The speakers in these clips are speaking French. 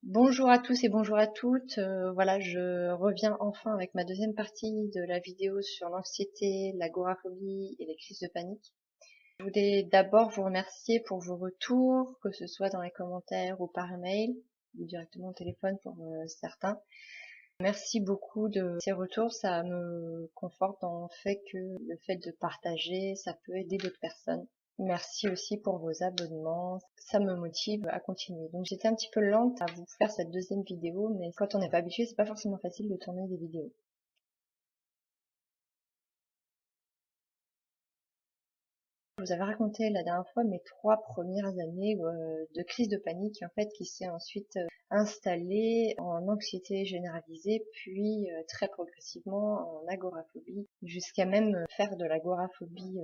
Bonjour à tous et bonjour à toutes. Voilà, je reviens enfin avec ma deuxième partie de la vidéo sur l'anxiété, l'agoraphobie et les crises de panique. Je voulais d'abord vous remercier pour vos retours, que ce soit dans les commentaires ou par mail, ou directement au téléphone pour certains. Merci beaucoup de ces retours, ça me conforte dans le fait de partager, ça peut aider d'autres personnes. Merci aussi pour vos abonnements, ça me motive à continuer. Donc j'étais un petit peu lente à vous faire cette deuxième vidéo, mais quand on n'est pas habitué, c'est pas forcément facile de tourner des vidéos. Je vous avais raconté la dernière fois mes 3 premières années de crise de panique en fait qui s'est ensuite installée en anxiété généralisée puis très progressivement en agoraphobie jusqu'à même faire de l'agoraphobie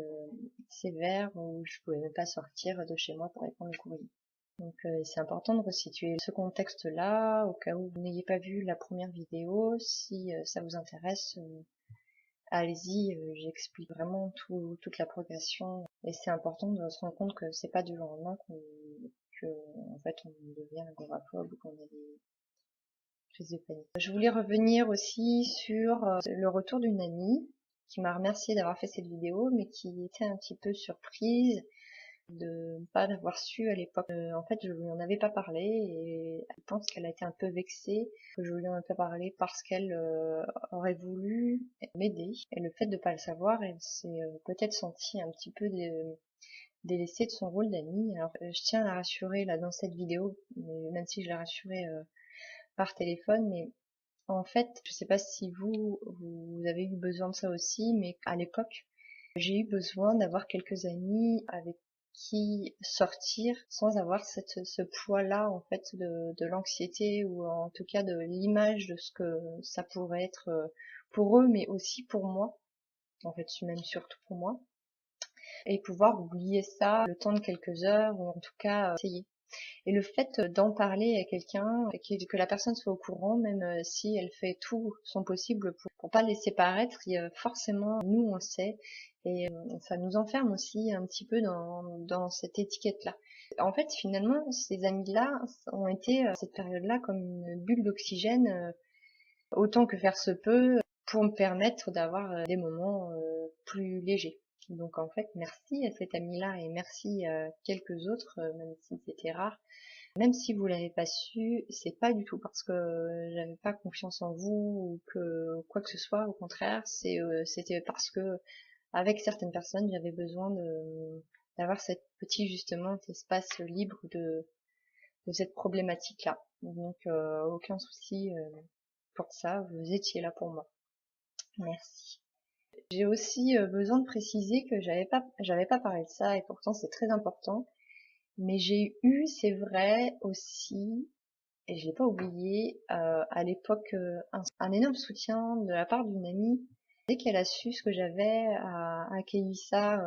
sévère où je pouvais même pas sortir de chez moi pour répondre aux courriers. Donc c'est important de resituer ce contexte-là au cas où vous n'ayez pas vu la première vidéo. Si ça vous intéresse, allez-y, j'explique vraiment toute la progression. Et c'est important de se rendre compte que c'est pas du jour au lendemain que en fait on devient agoraphobe ou qu'on a des crises de panique. Je voulais revenir aussi sur le retour d'une amie qui m'a remercié d'avoir fait cette vidéo, mais qui était un petit peu surprise de ne pas l'avoir su à l'époque. En fait, je lui en avais pas parlé et je pense qu'elle a été un peu vexée que je lui en ai pas parlé parce qu'elle aurait voulu m'aider. Et le fait de pas le savoir, elle s'est peut-être sentie un petit peu délaissée de son rôle d'amie. Alors, je tiens à la rassurer là dans cette vidéo, mais même si je l'ai rassurée par téléphone, mais en fait, je sais pas si vous avez eu besoin de ça aussi, mais à l'époque, j'ai eu besoin d'avoir quelques amis avec qui sortir sans avoir ce poids-là en fait de l'anxiété ou en tout cas de l'image de ce que ça pourrait être pour eux, mais aussi pour moi, en fait même surtout pour moi, et pouvoir oublier ça le temps de quelques heures ou en tout cas essayer. Et le fait d'en parler à quelqu'un, que la personne soit au courant, même si elle fait tout son possible pour pas laisser paraître, forcément, nous on le sait, et ça nous enferme aussi un petit peu dans cette étiquette-là. En fait, finalement, ces amis-là ont été, cette période-là, comme une bulle d'oxygène, autant que faire se peut, pour me permettre d'avoir des moments plus légers. Donc en fait, merci à cette amie-là et merci à quelques autres, même si c'était rare. Même si vous l'avez pas su, c'est pas du tout parce que j'avais pas confiance en vous ou que quoi que ce soit. Au contraire, c'était parce que avec certaines personnes, j'avais besoin d'avoir cette petit justement cet espace libre de cette problématique-là. Donc aucun souci pour ça. Vous étiez là pour moi. Merci. J'ai aussi besoin de préciser que j'avais pas parlé de ça et pourtant c'est très important. Mais j'ai eu, c'est vrai aussi, et je l'ai pas oublié, à l'époque, un énorme soutien de la part d'une amie. Dès qu'elle a su ce que j'avais, accueilli ça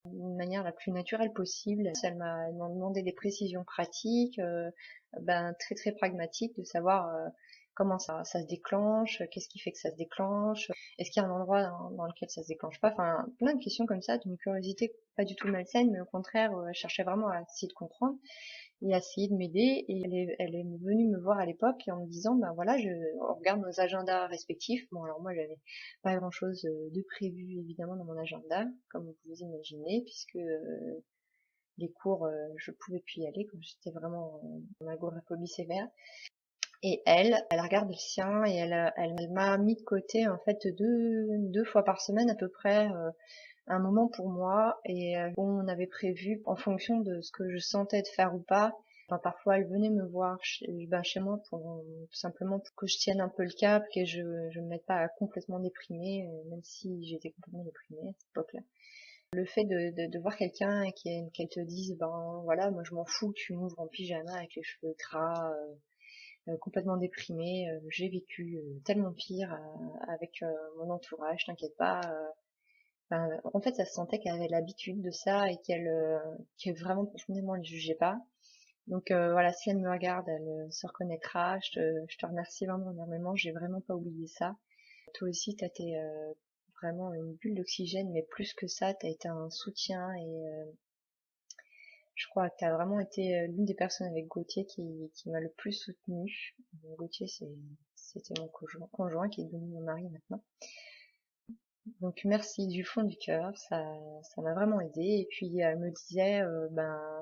d'une manière la plus naturelle possible. Elle m'a demandé des précisions pratiques, très très pragmatiques, de savoir comment ça se déclenche, qu'est-ce qui fait que ça se déclenche, est-ce qu'il y a un endroit dans lequel ça se déclenche pas, enfin plein de questions comme ça, d'une curiosité pas du tout malsaine, mais au contraire, elle cherchait vraiment à essayer de comprendre et à essayer de m'aider. Et elle est venue me voir à l'époque en me disant, ben voilà, on regarde nos agendas respectifs. Bon, alors moi, j'avais pas grand chose de prévu évidemment dans mon agenda, comme vous vous imaginez, puisque les cours, je pouvais plus y aller, comme j'étais vraiment en agoraphobie sévère. Et elle regarde le sien et elle m'a mis de côté en fait deux fois par semaine à peu près un moment pour moi et on avait prévu en fonction de ce que je sentais de faire ou pas. Enfin, parfois elle venait me voir chez moi pour tout simplement pour que je tienne un peu le cap, que je me mette pas complètement déprimée, même si j'étais complètement déprimée à cette époque-là. Le fait de voir quelqu'un et qu'elle te dise ben voilà, moi je m'en fous, tu m'ouvres en pyjama avec les cheveux gras, complètement déprimée, j'ai vécu tellement pire avec mon entourage, t'inquiète pas. Enfin, en fait, ça se sentait qu'elle avait l'habitude de ça et qu'elle vraiment profondément ne jugeait pas. Donc voilà, si elle me regarde, elle se reconnaîtra. Je te remercie vraiment énormément. J'ai vraiment pas oublié ça. Toi aussi, t'as été vraiment une bulle d'oxygène, mais plus que ça, t'as été un soutien et Je crois que tu as vraiment été l'une des personnes avec Gauthier qui m'a le plus soutenue. Gauthier, c'était mon conjoint qui est devenu mon mari maintenant. Donc merci du fond du cœur, ça m'a vraiment aidé. Et puis elle me disait,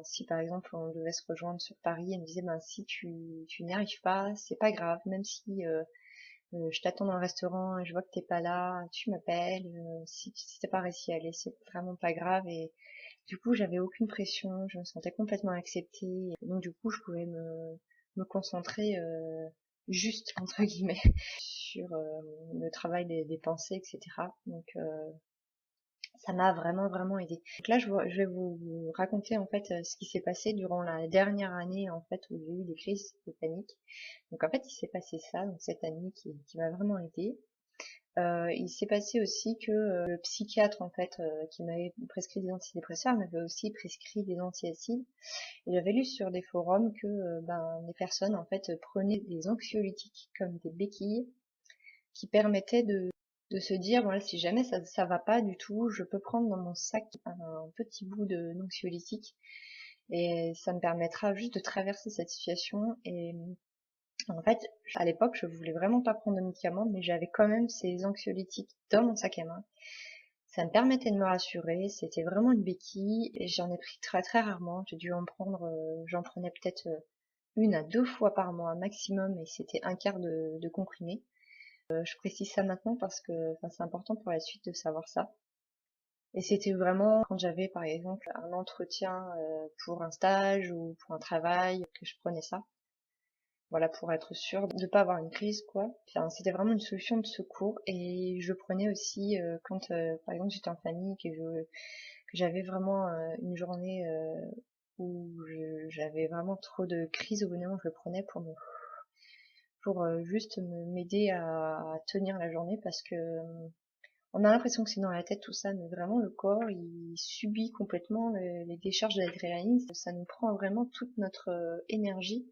si par exemple on devait se rejoindre sur Paris, elle me disait, si tu n'y arrives pas, c'est pas grave, même si je t'attends dans le restaurant et je vois que t'es pas là, tu m'appelles. Si t'as pas réussi à aller, c'est vraiment pas grave. Et du coup, j'avais aucune pression, je me sentais complètement acceptée. Et donc du coup, je pouvais me concentrer juste entre guillemets sur le travail des pensées, etc. Donc ça m'a vraiment aidé. Donc là, je vais vous raconter en fait ce qui s'est passé durant la dernière année en fait où j'ai eu des crises de panique. Donc en fait, il s'est passé ça, donc cette année qui m'a vraiment aidée. Il s'est passé aussi que le psychiatre en fait qui m'avait prescrit des antidépresseurs m'avait aussi prescrit des antiacides. Et j'avais lu sur des forums que les personnes en fait prenaient des anxiolytiques comme des béquilles qui permettaient de se dire voilà, si jamais ça va pas du tout, je peux prendre dans mon sac un petit bout d'anxiolytique et ça me permettra juste de traverser cette situation. Et en fait, à l'époque, je voulais vraiment pas prendre de médicaments, mais j'avais quand même ces anxiolytiques dans mon sac à main. Ça me permettait de me rassurer, c'était vraiment une béquille, et j'en ai pris très rarement. J'ai dû en prendre, j'en prenais peut-être 1 à 2 fois par mois maximum, et c'était un quart de comprimé. Je précise ça maintenant parce que c'est important pour la suite de savoir ça. Et c'était vraiment quand j'avais par exemple un entretien pour un stage ou pour un travail que je prenais ça. Voilà, pour être sûre de pas avoir une crise, quoi. Enfin, c'était vraiment une solution de secours. Et je prenais aussi quand, par exemple, j'étais en famille, que j'avais vraiment une journée où j'avais vraiment trop de crises, au bout d'un moment, je le prenais pour juste m'aider à tenir la journée, parce que on a l'impression que c'est dans la tête tout ça, mais vraiment le corps, il subit complètement les décharges d'adrénaline. Ça nous prend vraiment toute notre énergie.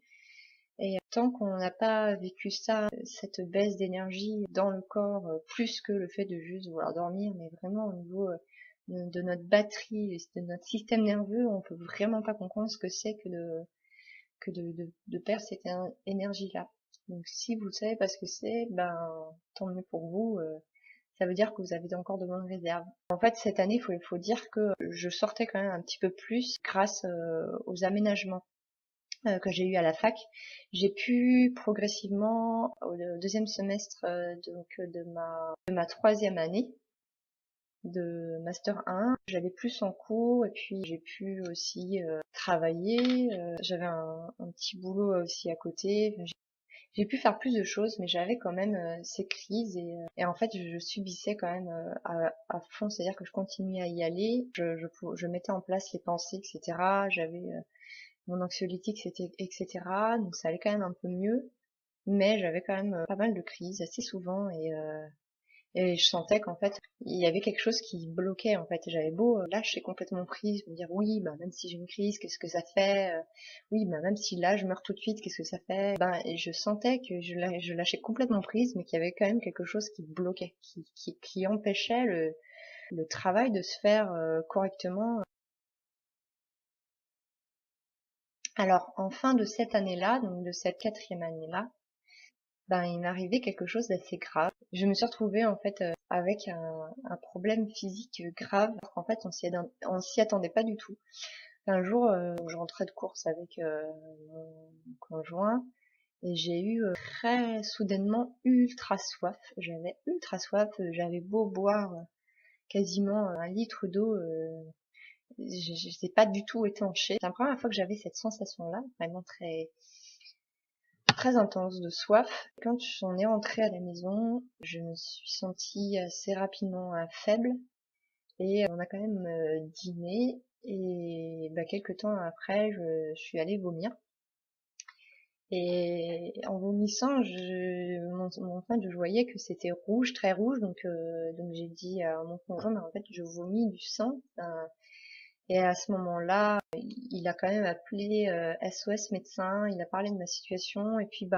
Et tant qu'on n'a pas vécu ça, cette baisse d'énergie dans le corps, plus que le fait de juste vouloir dormir, mais vraiment au niveau de notre batterie, de notre système nerveux, on peut vraiment pas comprendre ce que c'est que de perdre cette énergie-là. Donc si vous savez pas ce que c'est, tant mieux pour vous. Ça veut dire que vous avez encore de bonnes réserves. En fait, cette année, il faut dire que je sortais quand même un petit peu plus grâce aux aménagements que j'ai eu à la fac. J'ai pu progressivement au deuxième semestre de ma troisième année de master 1, j'allais plus en cours et puis j'ai pu aussi travailler. J'avais un petit boulot aussi à côté. Enfin, j'ai pu faire plus de choses, mais j'avais quand même ces crises et en fait je subissais quand même à fond, c'est-à-dire que je continuais à y aller, je mettais en place les pensées, etc. J'avais mon anxiolytique, c'était etc. Donc ça allait quand même un peu mieux, mais j'avais quand même pas mal de crises assez souvent et je sentais qu'en fait il y avait quelque chose qui bloquait en fait. J'avais beau lâcher complètement prise, me dire oui, même si j'ai une crise, qu'est-ce que ça fait, oui, même si là je meurs tout de suite, qu'est-ce que ça fait, et je sentais que je lâchais complètement prise, mais qu'il y avait quand même quelque chose qui bloquait, qui empêchait le travail de se faire correctement. Alors, en fin de cette année-là, donc de cette quatrième année-là, il m'est arrivé quelque chose d'assez grave. Je me suis retrouvée en fait avec un problème physique grave. En fait, on s'y attendait pas du tout. Un jour, je rentrais de course avec mon conjoint et j'ai eu très soudainement ultra soif. J'avais ultra soif. J'avais beau boire quasiment 1 litre d'eau. Je n'ai pas du tout étanché. C'est la première fois que j'avais cette sensation-là, vraiment très intense de soif. Quand on est rentré à la maison, je me suis sentie assez rapidement faible et on a quand même dîné et quelques temps après, je suis allée vomir. Et en vomissant, en fait, je voyais que c'était rouge, très rouge, donc j'ai dit à mon conjoint, mais en fait, je vomis du sang. Et à ce moment-là, il il a quand même appelé SOS médecin, il a parlé de ma situation et puis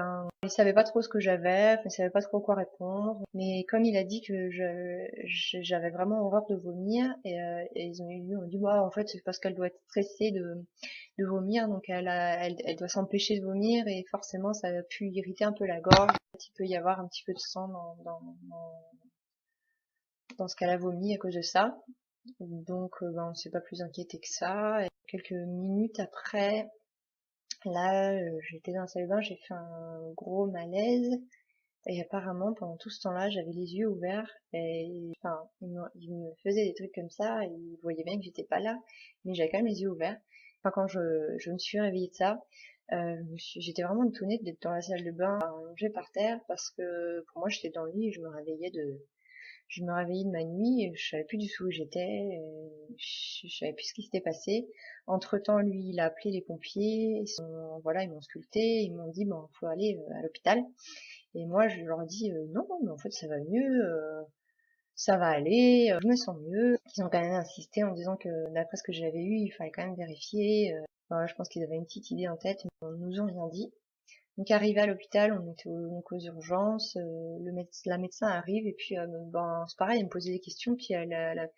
il savait pas trop ce que j'avais, il savait pas trop quoi répondre. Mais comme il a dit que j'avais vraiment horreur de vomir et ils ont dit bah en fait c'est parce qu'elle doit être stressée de vomir, donc elle doit s'empêcher de vomir et forcément ça a pu irriter un peu la gorge. Il peut y avoir un petit peu de sang dans ce qu'elle a vomi à cause de ça. Donc on s'est pas plus inquiété que ça. Et quelques minutes après, là j'étais dans la salle de bain, j'ai fait un gros malaise et apparemment pendant tout ce temps-là j'avais les yeux ouverts et enfin il me faisait des trucs comme ça et il voyait bien que j'étais pas là, mais j'avais quand même les yeux ouverts. Enfin quand je me suis réveillée de ça, j'étais vraiment étonnée d'être dans la salle de bain allongée par terre parce que pour moi j'étais dans le lit et je me réveillais de ma nuit et je savais plus du tout où j'étais, je savais plus ce qui s'était passé. Entre-temps, lui, il a appelé les pompiers, voilà, ils m'ont sculpté, ils m'ont dit bon, faut aller à l'hôpital. Et moi, je leur ai dit non, mais en fait, ça va mieux, ça va aller, je me sens mieux. Ils ont quand même insisté en disant que d'après ce que j'avais eu, il fallait quand même vérifier. Enfin, je pense qu'ils avaient une petite idée en tête, mais ils nous ont rien dit. Donc arrivé à l'hôpital, on était donc aux urgences, la médecin arrive et puis c'est pareil, elle me posait des questions, puis elle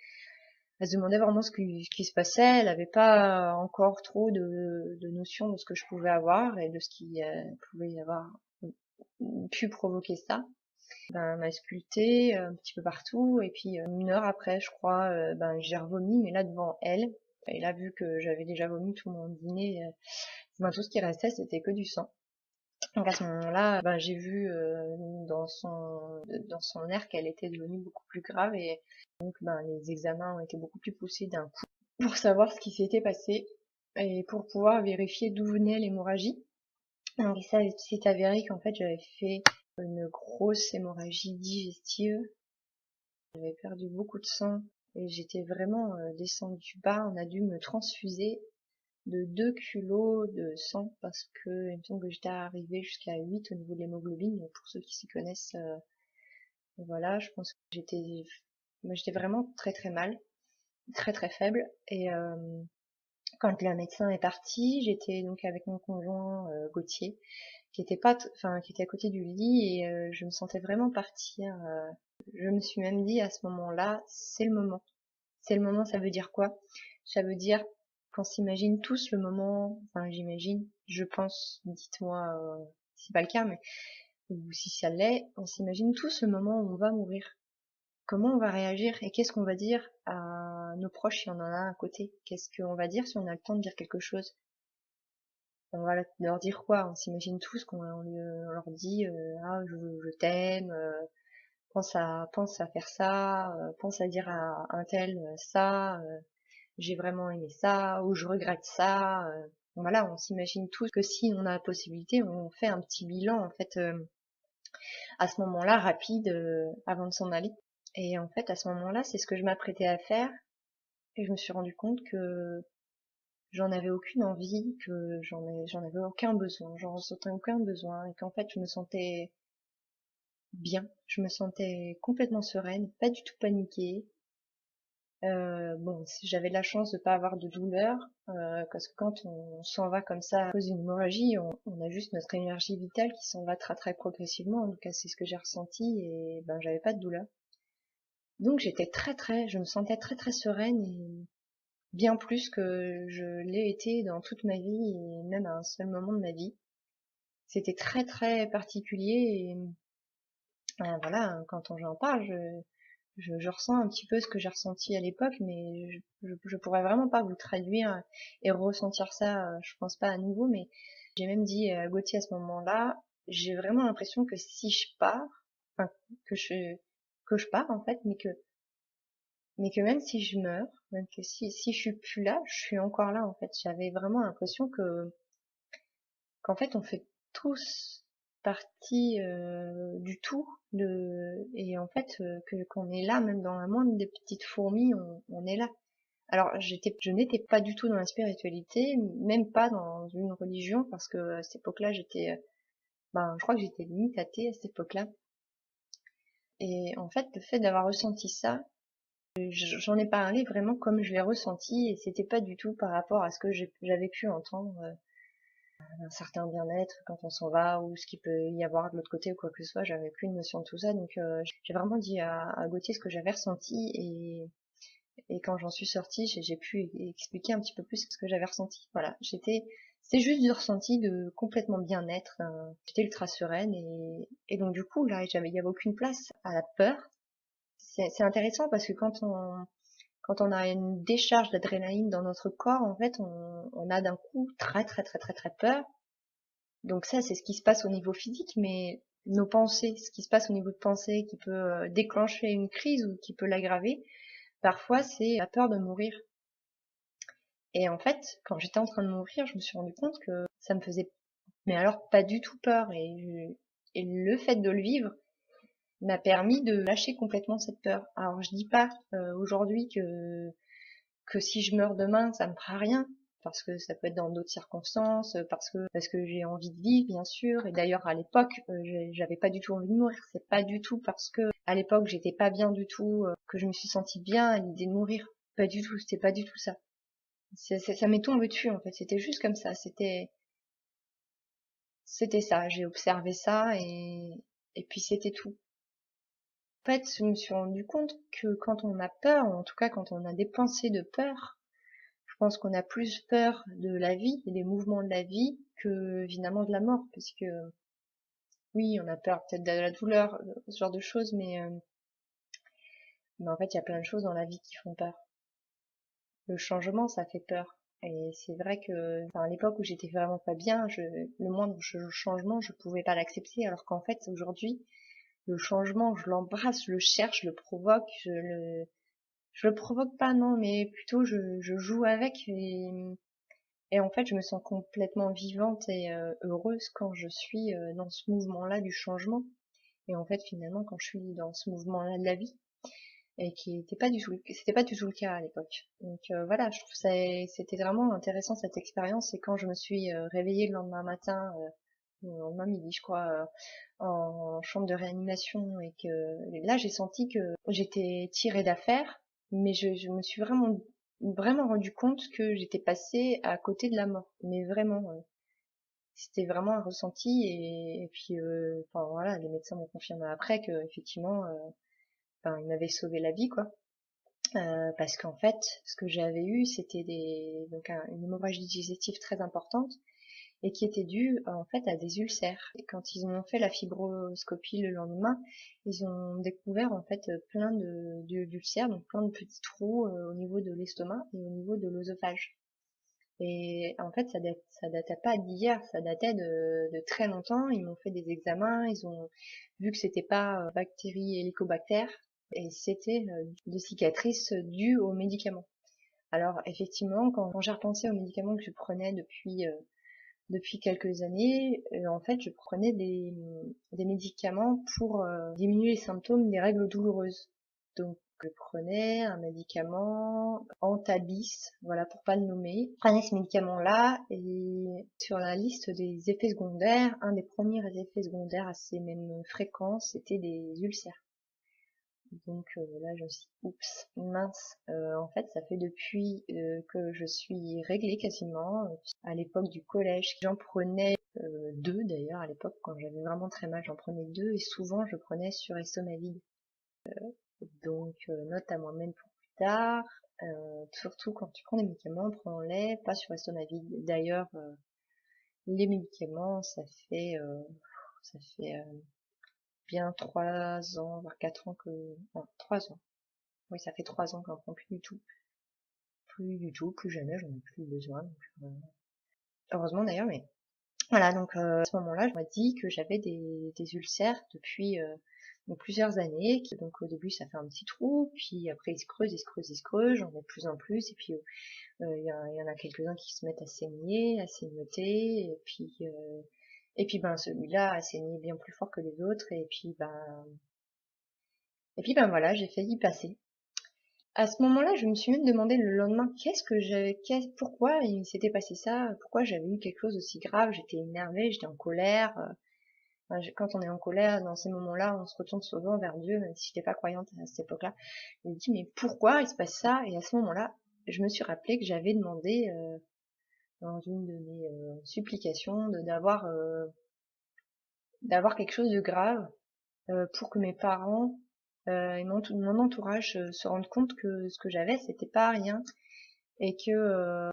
se demandait vraiment ce qui se passait, elle avait pas encore trop de notion de ce que je pouvais avoir et de ce qui pouvait avoir pu provoquer ça. Elle m'a sculpté un petit peu partout et puis 1 heure après, je crois, j'ai revomi, mais là devant elle. Et là, vu que j'avais déjà vomi tout mon dîner, tout ce qui restait, c'était que du sang. Donc à ce moment-là, j'ai vu dans son air qu'elle était devenue beaucoup plus grave et donc les examens ont été beaucoup plus poussés d'un coup pour savoir ce qui s'était passé et pour pouvoir vérifier d'où venait l'hémorragie. Donc ça s'est avéré qu'en fait j'avais fait une grosse hémorragie digestive, j'avais perdu beaucoup de sang et j'étais vraiment descendue bas, on a dû me transfuser de 2 kilos de sang parce que il me semble que j'étais arrivée jusqu'à 8 au niveau de l'hémoglobine. Donc pour ceux qui s'y connaissent, voilà, je pense que j'étais vraiment très très mal, très très faible. Et quand la médecin est partie, j'étais donc avec mon conjoint Gauthier, qui était pas, enfin qui était à côté du lit et je me sentais vraiment partir. Je me suis même dit à ce moment-là, c'est le moment. C'est le moment, ça veut dire quoi? Ça veut dire qu'on s'imagine tous le moment, enfin j'imagine, je pense, dites-moi si c'est pas le cas, mais ou si ça l'est, on s'imagine tous le moment où on va mourir. Comment on va réagir et qu'est-ce qu'on va dire à nos proches si on en a à côté? Qu'est-ce qu'on va dire si on a le temps de dire quelque chose? On va leur dire quoi? On s'imagine tous qu'on leur dit ah je t'aime, pense à faire ça, pense à dire à un tel ça. J'ai vraiment aimé ça, ou je regrette ça. Voilà, on s'imagine tous que si on a la possibilité, on fait un petit bilan en fait à ce moment-là rapide avant de s'en aller. Et en fait, à ce moment-là, c'est ce que je m'apprêtais à faire, et je me suis rendu compte que j'en avais aucune envie, que j'en avais aucun besoin, j'en ressentais aucun besoin, et qu'en fait, je me sentais bien, je me sentais complètement sereine, pas du tout paniquée. J'avais de la chance de pas avoir de douleur, parce que quand on s'en va comme ça à cause d'une hémorragie, on a juste notre énergie vitale qui s'en va très très progressivement. En tout cas, c'est ce que j'ai ressenti et j'avais pas de douleur. Donc je me sentais très très sereine et bien plus que je l'ai été dans toute ma vie et même à un seul moment de ma vie. C'était très très particulier et voilà, quand j'en parle, je ressens un petit peu ce que j'ai ressenti à l'époque, mais je pourrais vraiment pas vous traduire et ressentir ça, je pense pas à nouveau, mais j'ai même dit à Gauthier à ce moment-là, j'ai vraiment l'impression que si je pars, enfin, que je pars en fait, mais que même si je meurs, même que si je suis plus là, je suis encore là en fait. J'avais vraiment l'impression qu'en fait on fait tous partie du tout et en fait que qu'on est là même dans la moindre des petites fourmis on est là. Alors je n'étais pas du tout dans la spiritualité, même pas dans une religion parce que à cette époque-là j'étais je crois que j'étais limite athée à cette époque-là. Et en fait le fait d'avoir ressenti ça, J'en ai parlé vraiment comme je l'ai ressenti et c'était pas du tout par rapport à ce que j'avais pu entendre, un certain bien-être quand on s'en va ou ce qu'il peut y avoir de l'autre côté ou quoi que ce soit. J'avais plus une notion de tout ça, donc j'ai vraiment dit à Gauthier ce que j'avais ressenti et quand j'en suis sortie, j'ai pu expliquer un petit peu plus ce que j'avais ressenti. Voilà, c'est juste du ressenti de complètement bien-être. J'étais ultra sereine et donc du coup là, il y avait aucune place à la peur. C'est intéressant parce que quand on a une décharge d'adrénaline dans notre corps, en fait, on a d'un coup très très très très très peur. Donc ça, c'est ce qui se passe au niveau physique, mais nos pensées, ce qui se passe au niveau de pensée qui peut déclencher une crise ou qui peut l'aggraver, parfois c'est la peur de mourir. Et en fait, quand j'étais en train de mourir, je me suis rendu compte que ça me faisait, mais alors pas du tout peur. Et le fait de le vivre m'a permis de lâcher complètement cette peur. Alors je dis pas aujourd'hui que si je meurs demain, ça me fera rien, parce que ça peut être dans d'autres circonstances, parce que j'ai envie de vivre, bien sûr. Et d'ailleurs, à l'époque, j'avais pas du tout envie de mourir. C'est pas du tout parce que à l'époque j'étais pas bien du tout que je me suis sentie bien à l'idée de mourir. Pas du tout. C'était pas du tout ça. Ça m'est tombé dessus en fait. C'était juste comme ça. C'était ça. J'ai observé ça et puis c'était tout. En fait, je me suis rendu compte que quand on a peur, ou en tout cas quand on a des pensées de peur, je pense qu'on a plus peur de la vie et des mouvements de la vie que finalement de la mort, parce que oui, on a peur peut-être de la douleur, ce genre de choses, mais en fait, il y a plein de choses dans la vie qui font peur. Le changement, ça fait peur. Et c'est vrai que, enfin, à l'époque où j'étais vraiment pas bien, le moindre changement, je pouvais pas l'accepter, alors qu'en fait, aujourd'hui, le changement, je l'embrasse, je le cherche, je le provoque, je le provoque pas, non, mais plutôt je joue avec et en fait, je me sens complètement vivante et heureuse quand je suis dans ce mouvement-là du changement. Et en fait, finalement, quand je suis dans ce mouvement-là de la vie, et qui était pas du tout, c'était pas du tout le cas à l'époque. Donc voilà, je trouve ça, c'était vraiment intéressant cette expérience. Et quand je me suis réveillée le lendemain matin, le lendemain midi, je crois, en chambre de réanimation, et que là, j'ai senti que j'étais tirée d'affaire, mais je me suis vraiment rendu compte que j'étais passée à côté de la mort. Mais vraiment, c'était vraiment un ressenti. Et puis, enfin voilà, les médecins m'ont confirmé après que effectivement, enfin, ils m'avaient sauvé la vie, quoi. Parce qu'en fait, ce que j'avais eu, c'était donc une hémorragie digestive très importante et qui était due en fait à des ulcères. Et quand ils ont fait la fibroscopie le lendemain, ils ont découvert en fait plein d'ulcères, donc plein de petits trous au niveau de l'estomac et au niveau de l'œsophage. Et en fait, ça datait pas d'hier, ça datait de très longtemps. Ils m'ont fait des examens, ils ont vu que c'était pas bactéries hélicobactères et c'était des cicatrices dues aux médicaments. Alors effectivement, quand j'ai repensé aux médicaments que je prenais depuis quelques années, en fait, je prenais des médicaments pour diminuer les symptômes des règles douloureuses. Donc, je prenais un médicament Antabis, voilà, pour pas le nommer. Je prenais ce médicament-là et sur la liste des effets secondaires, un des premiers effets secondaires assez même fréquents, c'était des ulcères. Donc là, je me suis dit, oups, mince. En fait, ça fait depuis que je suis réglée quasiment. À l'époque du collège, j'en prenais deux d'ailleurs. À l'époque, quand j'avais vraiment très mal, j'en prenais deux et souvent je prenais sur estomac vide. Donc note à moi-même pour plus tard. Surtout quand tu prends des médicaments, prends-les pas sur estomac vide. D'ailleurs, les médicaments, ça fait bien 3 ans, voire 4 ans que, non, 3 ans. Oui, ça fait 3 ans que j'en prends plus du tout. Plus du tout, plus jamais, j'en ai plus besoin. Donc, heureusement d'ailleurs, mais voilà, donc à ce moment-là, je m'a dit que j'avais des ulcères depuis donc plusieurs années. Donc au début, ça fait un petit trou, puis après, ils se creusent, ils se creusent, ils se creusent, j'en ai de plus en plus, et puis il y en a quelques-uns qui se mettent à saigner, à saignoter, et puis ben celui-là a saigné bien plus fort que les autres, et puis ben voilà, j'ai failli passer. À ce moment-là, je me suis même demandé le lendemain pourquoi il s'était passé ça, pourquoi j'avais eu quelque chose aussi grave, j'étais énervée, j'étais en colère, Enfin, quand on est en colère, dans ces moments-là, on se retourne souvent vers Dieu, même si j'étais pas croyante à cette époque-là. Je me dis, mais pourquoi il se passe ça? Et à ce moment-là, je me suis rappelé que j'avais demandé dans une de mes supplications d'avoir quelque chose de grave pour que mes parents et mon entourage se rendent compte que ce que j'avais, c'était pas rien et que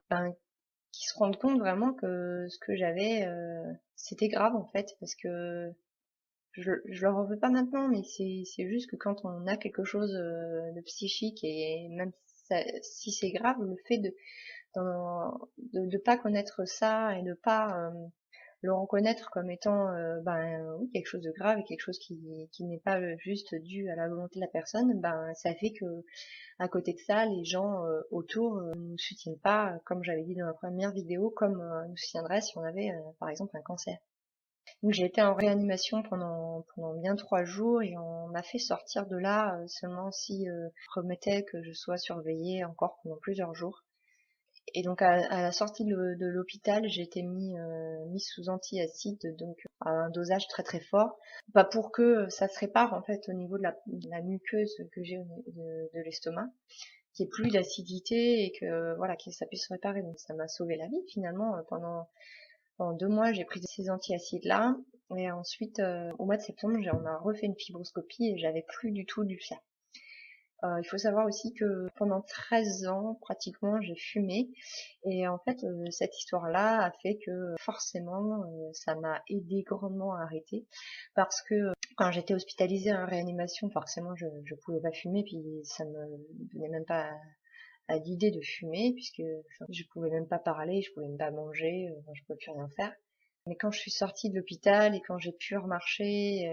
qu'ils se rendent compte vraiment que ce que j'avais, c'était grave en fait, parce que je leur en veux pas maintenant, mais c'est juste que quand on a quelque chose de psychique et même si c'est grave, le fait de pas connaître ça et de pas le reconnaître comme étant oui, quelque chose de grave et quelque chose qui n'est pas juste dû à la volonté de la personne, ça fait que à côté de ça, les gens autour nous soutiennent pas, comme j'avais dit dans ma première vidéo, comme nous soutiendraient si on avait par exemple un cancer. Donc j'ai été en réanimation pendant bien 3 jours et on m'a fait sortir de là seulement si promettait que je sois surveillée encore pendant plusieurs jours. Et donc à la sortie de l'hôpital, j'ai été mis sous antiacide, donc à un dosage très très fort, pour que ça se répare en fait au niveau de la muqueuse que j'ai de l'estomac, qu'il n'y ait plus d'acidité et que voilà que ça puisse se réparer. Donc ça m'a sauvé la vie finalement pendant 2 mois. J'ai pris ces antiacides là et ensuite au mois de septembre on m'a refait une fibroscopie et j'avais plus du tout d'ulcère. Il faut savoir aussi que pendant 13 ans, pratiquement, j'ai fumé. Et en fait, cette histoire-là a fait que forcément, ça m'a aidé grandement à arrêter. Parce que quand j'étais hospitalisée en réanimation, forcément, je pouvais pas fumer. Puis ça me venait même pas à l'idée de fumer, puisque je pouvais même pas parler, je pouvais même pas manger, je pouvais plus rien faire. Mais quand je suis sortie de l'hôpital et quand j'ai pu remarcher,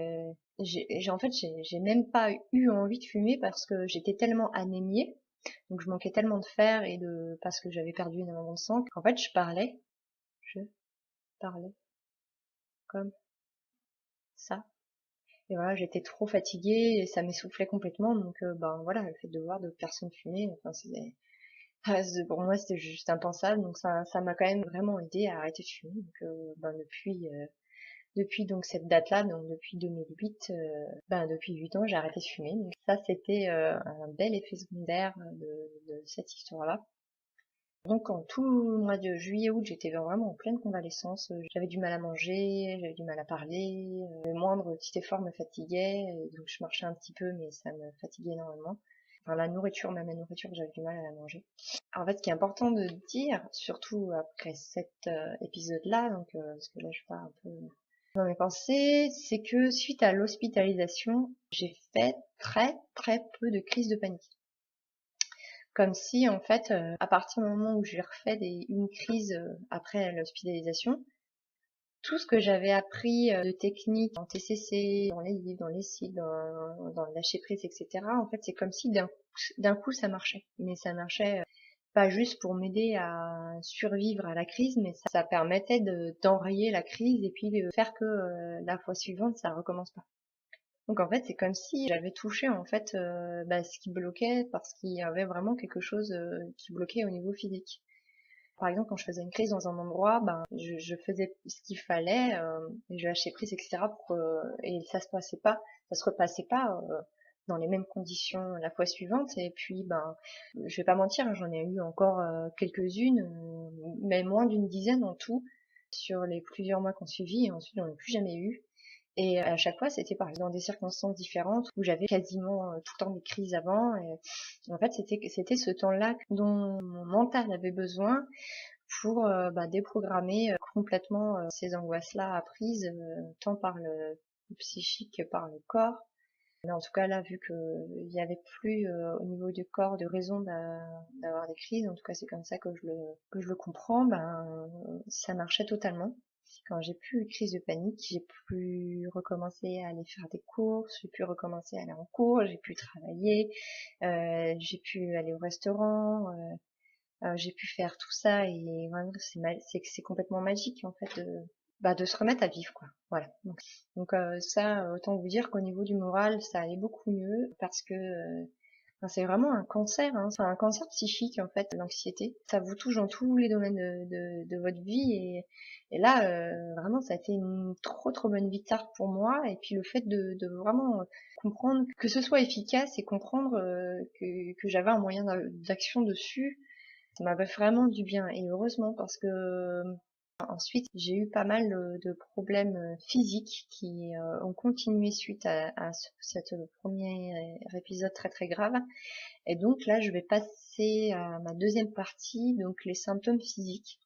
en fait, j'ai même pas eu envie de fumer parce que j'étais tellement anémiée, donc je manquais tellement de fer parce que j'avais perdu énormément de sang qu'en fait, je parlais comme ça. Et voilà, j'étais trop fatiguée et ça m'essoufflait complètement, donc voilà, le fait de voir d'autres personnes fumer, enfin, pour moi, c'était juste impensable, donc ça m'a quand même vraiment aidé à arrêter de fumer. Donc, depuis donc cette date-là, donc depuis 2008, depuis 8 ans, j'ai arrêté de fumer. Donc ça, c'était un bel effet secondaire de cette histoire-là. Donc en tout le mois de juillet-août, j'étais vraiment en pleine convalescence. J'avais du mal à manger, j'avais du mal à parler. Le moindre petit effort me fatiguait, donc je marchais un petit peu, mais ça me fatiguait énormément. Enfin, la nourriture, même la nourriture, j'avais du mal à la manger. En fait, ce qui est important de dire, surtout après cet épisode-là, donc parce que là je pars un peu dans mes pensées, c'est que suite à l'hospitalisation, j'ai fait très très peu de crises de panique. Comme si en fait, à partir du moment où j'ai refait une crise après l'hospitalisation, tout ce que j'avais appris de techniques en TCC, dans les livres, dans les sites, dans le lâcher prise, etc. En fait, c'est comme si d'un coup ça marchait. Mais ça marchait pas juste pour m'aider à survivre à la crise, mais ça permettait d'enrayer la crise et puis de faire que la fois suivante ça recommence pas. Donc en fait c'est comme si j'avais touché en fait ce qui bloquait parce qu'il y avait vraiment quelque chose qui bloquait au niveau physique. Par exemple quand je faisais une crise dans un endroit, je faisais ce qu'il fallait, et je lâchais prise etc. Et ça se repassait pas dans les mêmes conditions la fois suivante. Et puis je vais pas mentir, hein, j'en ai eu encore quelques-unes, mais moins d'une dizaine en tout sur les plusieurs mois qu'on suivit, et ensuite j'en ai plus jamais eu. Et à chaque fois, c'était par exemple dans des circonstances différentes où j'avais quasiment tout le temps des crises avant. Et en fait, c'était ce temps-là dont mon mental avait besoin pour déprogrammer complètement ces angoisses-là apprises, tant par le psychique que par le corps. Mais en tout cas là, vu que il y avait plus au niveau du corps de raison d'avoir des crises, en tout cas c'est comme ça que je le comprends, ça marchait totalement. Quand j'ai plus eu crise de panique, j'ai pu recommencer à aller faire des courses, j'ai pu recommencer à aller en cours, j'ai pu travailler, j'ai pu aller au restaurant, j'ai pu faire tout ça et vraiment c'est complètement magique en fait de se remettre à vivre quoi. Voilà. Donc ça autant vous dire qu'au niveau du moral ça allait beaucoup mieux parce que Enfin, c'est vraiment un cancer, hein. C'est un cancer psychique en fait, l'anxiété. Ça vous touche dans tous les domaines de votre vie et là, vraiment, ça a été une trop bonne victoire pour moi. Et puis le fait de vraiment comprendre que ce soit efficace et comprendre que j'avais un moyen d'action dessus, ça m'a fait vraiment du bien. Et heureusement parce que ensuite, j'ai eu pas mal de problèmes physiques qui ont continué suite à cet premier épisode très grave. Et donc là, je vais passer à ma deuxième partie, donc les symptômes physiques.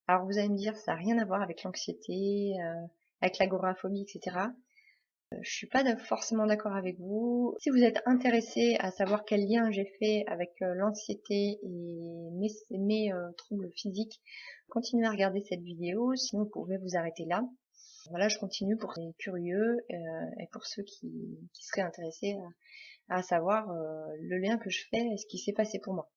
Alors vous allez me dire, ça n'a rien à voir avec l'anxiété, avec l'agoraphobie, etc. Je suis pas forcément d'accord avec vous. Si vous êtes intéressé à savoir quel lien j'ai fait avec l'anxiété et mes troubles physiques, continuez à regarder cette vidéo, sinon vous pouvez vous arrêter là. Voilà, je continue pour les curieux et pour ceux qui seraient intéressés à savoir le lien que je fais et ce qui s'est passé pour moi.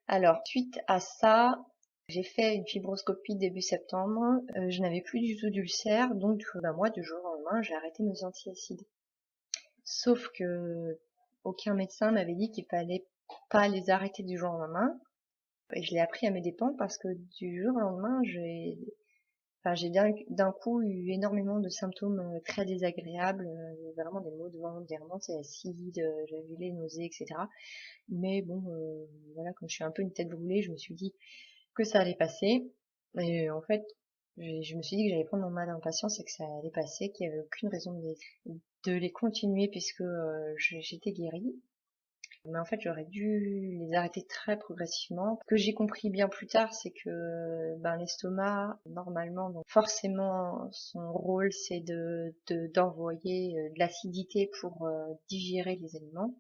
Alors, suite à ça, j'ai fait une fibroscopie début septembre. Je n'avais plus du tout d'ulcère, donc moi, du jour au lendemain, j'ai arrêté mes antiacides. Sauf que aucun médecin m'avait dit qu'il fallait pas les arrêter du jour au lendemain. Et je l'ai appris à mes dépens parce que du jour au lendemain, j'ai d'un coup eu énormément de symptômes très désagréables, vraiment des maux de ventre, des remontées acides, j'avais les nausées, etc. Mais bon, voilà, comme je suis un peu une tête brûlée, je me suis dit que ça allait passer. Et en fait, je me suis dit que j'allais prendre mon mal en patience et que ça allait passer, qu'il n'y avait aucune raison de les continuer puisque j'étais guérie. Mais en fait, j'aurais dû les arrêter très progressivement. Ce que j'ai compris bien plus tard, c'est que l'estomac, normalement, donc forcément, son rôle, c'est d'envoyer de l'acidité pour digérer les aliments.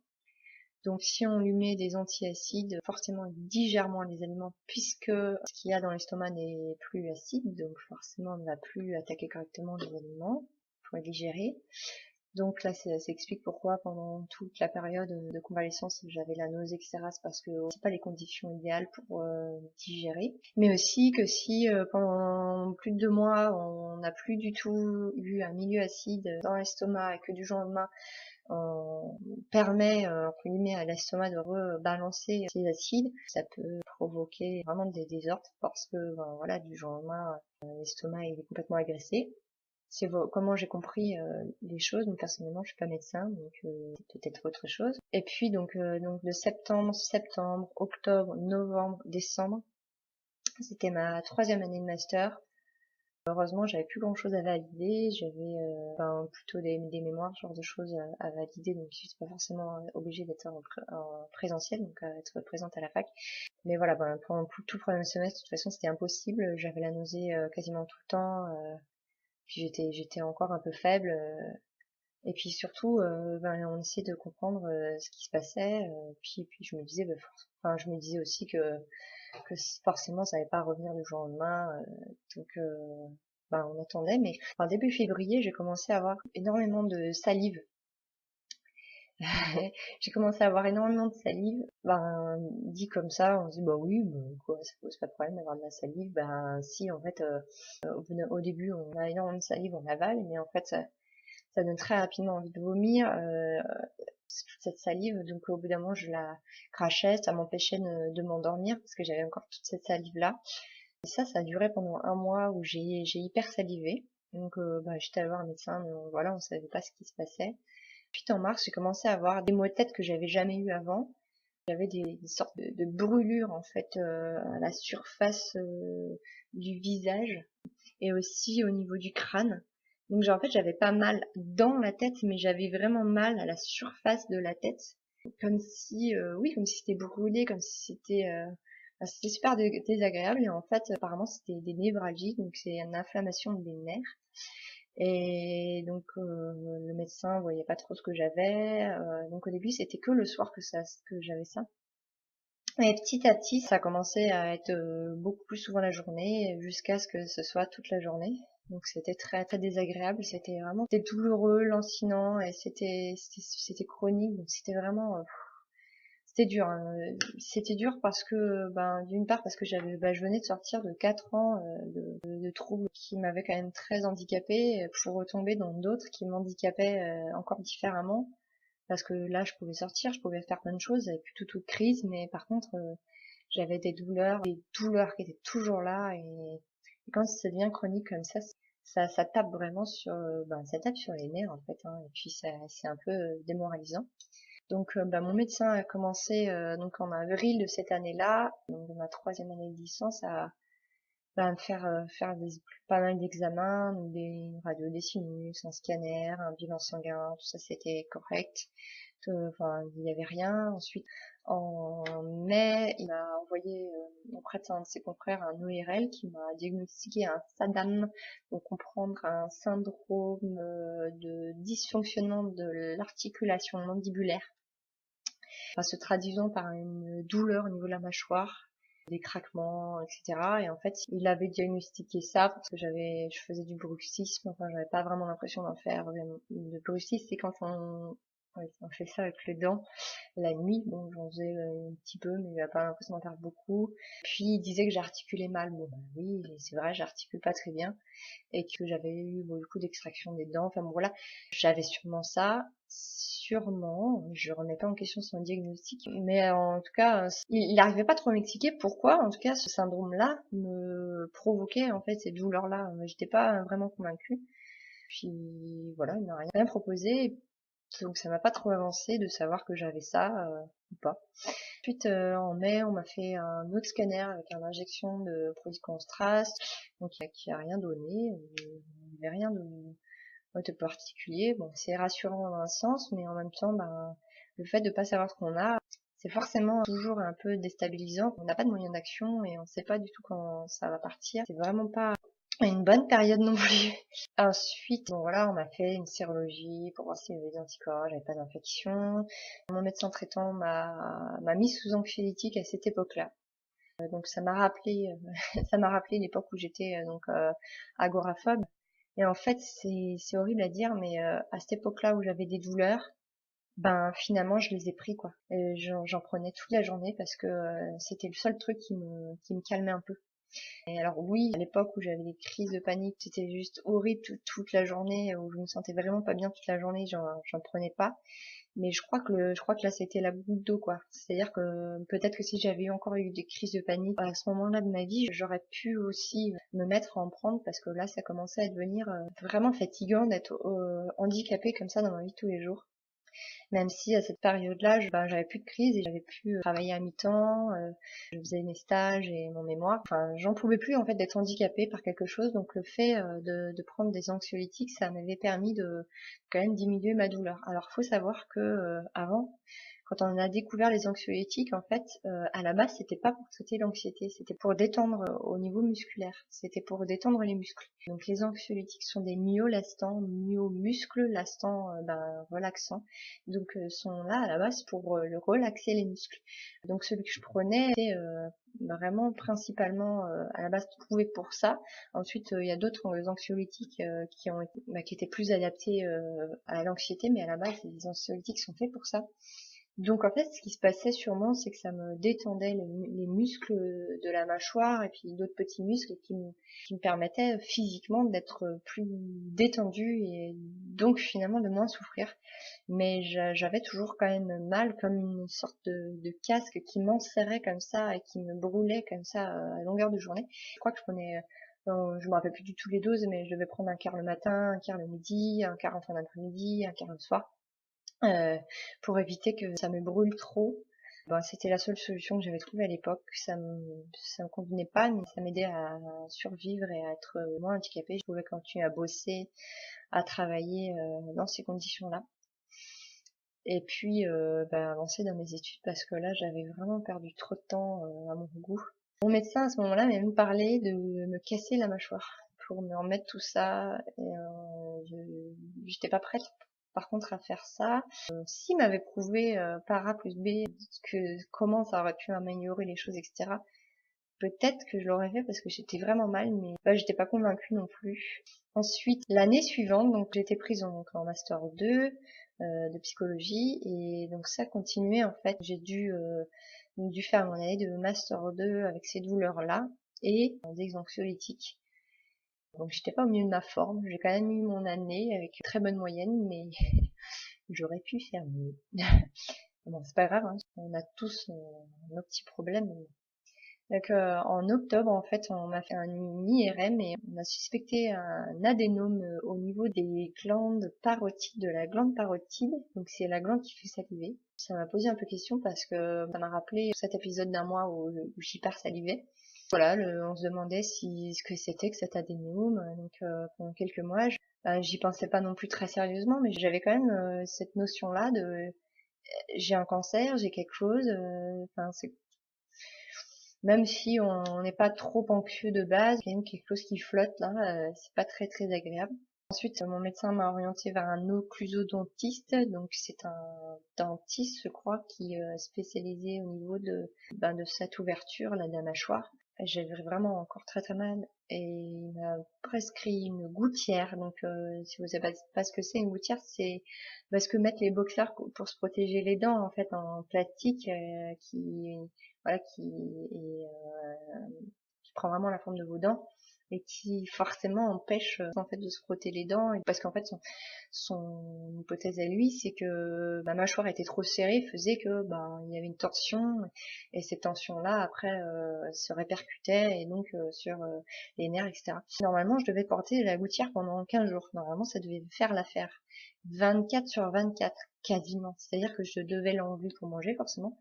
Donc si on lui met des antiacides, forcément il digère moins les aliments puisque ce qu'il y a dans l'estomac n'est plus acide, donc forcément on ne va plus attaquer correctement les aliments pour les digérer. Donc là, ça explique pourquoi pendant toute la période de convalescence, j'avais la nausée, etc. C'est parce que c'est pas les conditions idéales pour digérer. Mais aussi que si pendant plus de 2 mois, on n'a plus du tout eu un milieu acide dans l'estomac et que du jour au lendemain, on permet entre guillemets à l'estomac de rebalancer ses acides, ça peut provoquer vraiment des désordres parce que voilà, du jour au lendemain, l'estomac il est complètement agressé. C'est comment j'ai compris les choses. Donc personnellement, je suis pas médecin, donc c'est peut-être autre chose. Et puis donc de septembre, octobre, novembre, décembre, c'était ma 3e année de master. Heureusement, j'avais plus grand-chose à valider. J'avais plutôt des mémoires, ce genre de choses à valider. Donc je suis pas forcément obligée d'être en présentiel, donc à être présente à la fac. Mais voilà, pendant tout le premier semestre, de toute façon, c'était impossible. J'avais la nausée quasiment tout le temps. Puis j'étais encore un peu faible. Et puis surtout, on essayait de comprendre ce qui se passait. Puis je me disais, je me disais aussi que forcément ça allait pas revenir du jour au lendemain. Donc on attendait. Mais début février, j'ai commencé à avoir énormément de salive. J'ai commencé à avoir énormément de salive. Dit comme ça, on se dit bah oui, quoi, ça pose pas de problème d'avoir de la salive. Si, en fait, au début, on a énormément de salive, on avale, mais en fait, ça donne très rapidement envie de vomir. Toute cette salive, donc au bout d'un moment, je la crachais, ça m'empêchait de m'endormir parce que j'avais encore toute cette salive là. Et ça a duré pendant 1 mois où j'ai hyper salivé. Donc j'étais allée voir un médecin, mais voilà, on savait pas ce qui se passait. Puis en mars, j'ai commencé à avoir des maux de tête que j'avais jamais eu avant. J'avais des sortes de brûlures en fait à la surface du visage et aussi au niveau du crâne. Donc en fait, j'avais pas mal dans la tête, mais j'avais vraiment mal à la surface de la tête, comme si comme si c'était brûlé, comme si c'était super désagréable. Et en fait, apparemment, c'était des névralgies, donc c'est une inflammation des nerfs. Et donc le médecin voyait pas trop ce que j'avais. Donc au début c'était que le soir que j'avais ça. Et petit à petit ça a commencé à être beaucoup plus souvent la journée jusqu'à ce que ce soit toute la journée. Donc c'était très désagréable. C'était douloureux, lancinant et c'était chronique. Donc c'était vraiment c'était dur, hein. C'était dur parce que, d'une part parce que je venais de sortir de 4 ans de troubles qui m'avaient quand même très handicapée pour retomber dans d'autres qui m'handicapaient encore différemment. parce que là je pouvais sortir, je pouvais faire plein de choses, j'avais plus tout de crise, mais par contre j'avais des douleurs qui étaient toujours là, et quand ça devient chronique comme ça tape vraiment sur, ça tape sur les nerfs en fait, hein, et puis c'est un peu démoralisant. Donc mon médecin a commencé donc en avril de cette année-là, donc de ma troisième année de licence, à me faire pas mal d'examens, donc des radios des sinus, un scanner, un bilan sanguin, tout ça c'était correct. Enfin, il n'y avait rien. Ensuite, en mai, il m'a envoyé auprès de un de ses confrères un ORL qui m'a diagnostiqué un SADAM, donc comprendre un syndrome de dysfonctionnement de l'articulation mandibulaire, enfin, se traduisant par une douleur au niveau de la mâchoire, des craquements, etc. Et en fait, il avait diagnostiqué ça parce que je faisais du bruxisme, enfin, j'avais pas vraiment l'impression d'en faire. Le bruxisme, c'est quand on fait ça avec les dents la nuit. Bon, j'en faisais un petit peu, mais j'avais pas l'impression d'en faire beaucoup. Puis il disait que j'articulais mal. Bon, bah oui, c'est vrai, j'articule pas très bien, et que j'avais eu beaucoup d'extraction des dents. Enfin bon, voilà, j'avais sûrement ça. Sûrement, je remets pas en question son diagnostic, mais en tout cas, il n'arrivait pas trop à m'expliquer pourquoi, en tout cas, ce syndrome-là me provoquait en fait ces douleurs-là. J'étais pas vraiment convaincue. Puis voilà, il m'a rien proposé, donc ça m'a pas trop avancé de savoir que j'avais ça ou pas. Ensuite, en mai, on m'a fait un autre scanner avec une injection de produit Constrast, donc qui a rien donné, il n'y avait rien de particulier. Bon, c'est rassurant dans un sens, mais en même temps, le fait de pas savoir ce qu'on a, c'est forcément toujours un peu déstabilisant. On n'a pas de moyen d'action et on ne sait pas du tout quand ça va partir. C'est vraiment pas une bonne période non plus. Ensuite, bon voilà, on m'a fait une sérologie pour voir s'il y avait des anticorps, j'avais pas d'infection. Mon médecin traitant m'a mis sous anxiolytique à cette époque-là. Donc ça m'a rappelé ça m'a rappelé l'époque où j'étais agoraphobe. Et en fait, c'est horrible à dire, mais à cette époque-là où j'avais des douleurs, finalement je les ai pris quoi. Et j'en prenais toute la journée parce que c'était le seul truc qui me calmait un peu. Et alors oui, à l'époque où j'avais des crises de panique, c'était juste horrible toute la journée, où je me sentais vraiment pas bien toute la journée, j'en prenais pas. Mais je crois que là c'était la goutte d'eau quoi. C'est-à-dire que peut-être que si j'avais encore eu des crises de panique à ce moment-là de ma vie, j'aurais pu aussi me mettre à en prendre, parce que là ça commençait à devenir vraiment fatigant d'être handicapée comme ça dans ma vie de tous les jours. Même si à cette période-là, j'avais plus de crise et j'avais pu travailler à mi-temps, je faisais mes stages et mon mémoire. Enfin, j'en pouvais plus en fait d'être handicapée par quelque chose. Donc le fait de prendre des anxiolytiques, ça m'avait permis de quand même diminuer ma douleur. Alors faut savoir que avant, quand on a découvert les anxiolytiques, en fait, à la base, c'était pas pour traiter l'anxiété, c'était pour détendre au niveau musculaire, c'était pour détendre les muscles. Donc les anxiolytiques sont des myolastants, myomuscles, lastants, relaxants, donc sont là à la base pour le relaxer les muscles. Donc celui que je prenais était vraiment principalement à la base trouvé pour ça. Ensuite, il y a d'autres anxiolytiques qui étaient plus adaptés à l'anxiété, mais à la base, les anxiolytiques sont faits pour ça. Donc en fait, ce qui se passait sûrement, c'est que ça me détendait les muscles de la mâchoire et puis d'autres petits muscles qui me permettaient physiquement d'être plus détendue et donc finalement de moins souffrir. Mais j'avais toujours quand même mal, comme une sorte de casque qui m'enserrait comme ça et qui me brûlait comme ça à longueur de journée. Je crois que je prenais, je me rappelle plus du tout les doses, mais je devais prendre un quart le matin, un quart le midi, un quart en fin d'après-midi, un quart le soir, pour éviter que ça me brûle trop. C'était la seule solution que j'avais trouvée à l'époque. Ça me convenait pas, mais ça m'aidait à survivre et à être moins handicapée. Je pouvais continuer à bosser, à travailler dans ces conditions-là. Et puis avancer dans mes études, parce que là j'avais vraiment perdu trop de temps à mon goût. Mon médecin à ce moment-là m'a même parlé de me casser la mâchoire pour me remettre tout ça. Et j'étais pas prête par contre à faire ça. S'il m'avait prouvé par A plus B comment ça aurait pu améliorer les choses, etc., peut-être que je l'aurais fait parce que j'étais vraiment mal, mais j'étais pas convaincue non plus. Ensuite, l'année suivante, donc j'étais prise en master 2 de psychologie, et donc ça continuait en fait. J'ai dû faire mon année de master 2 avec ces douleurs-là et des anxiolytiques. Donc j'étais pas au milieu de ma forme, j'ai quand même eu mon année avec une très bonne moyenne, mais j'aurais pu faire mieux. Bon, c'est pas grave, hein, on a tous nos petits problèmes. Donc en octobre, en fait, on m'a fait un IRM et on a suspecté un adénome au niveau des glandes parotides, de la glande parotide. Donc c'est la glande qui fait saliver. Ça m'a posé un peu question parce que ça m'a rappelé cet épisode d'un mois où j'hyper salivais. Voilà, on se demandait ce que c'était que cet adénome. Donc pendant quelques mois, j'y pensais pas non plus très sérieusement, mais j'avais quand même cette notion-là de j'ai un cancer, j'ai quelque chose. Enfin, c'est même si on n'est pas trop anxieux de base, il y a quand même quelque chose qui flotte là, c'est pas très très agréable. Ensuite, mon médecin m'a orienté vers un occlusodontiste, donc c'est un dentiste, je crois, qui est spécialisé au niveau de cette ouverture là de la mâchoire. J'avais vraiment encore très très mal et il m'a prescrit une gouttière. Donc, si vous savez pas ce que c'est une gouttière, c'est ce que mettent les boxeurs pour se protéger les dents en fait en plastique, qui voilà qui prend vraiment la forme de vos dents et qui forcément empêche en fait de se frotter les dents parce qu'en fait son hypothèse à lui c'est que ma mâchoire était trop serrée, faisait que il y avait une tension et cette tension là après se répercutait et donc sur les nerfs, etc. Normalement je devais porter la gouttière pendant 15 jours, normalement ça devait faire l'affaire 24 sur 24 quasiment, c'est à dire que je devais l'enlever pour manger forcément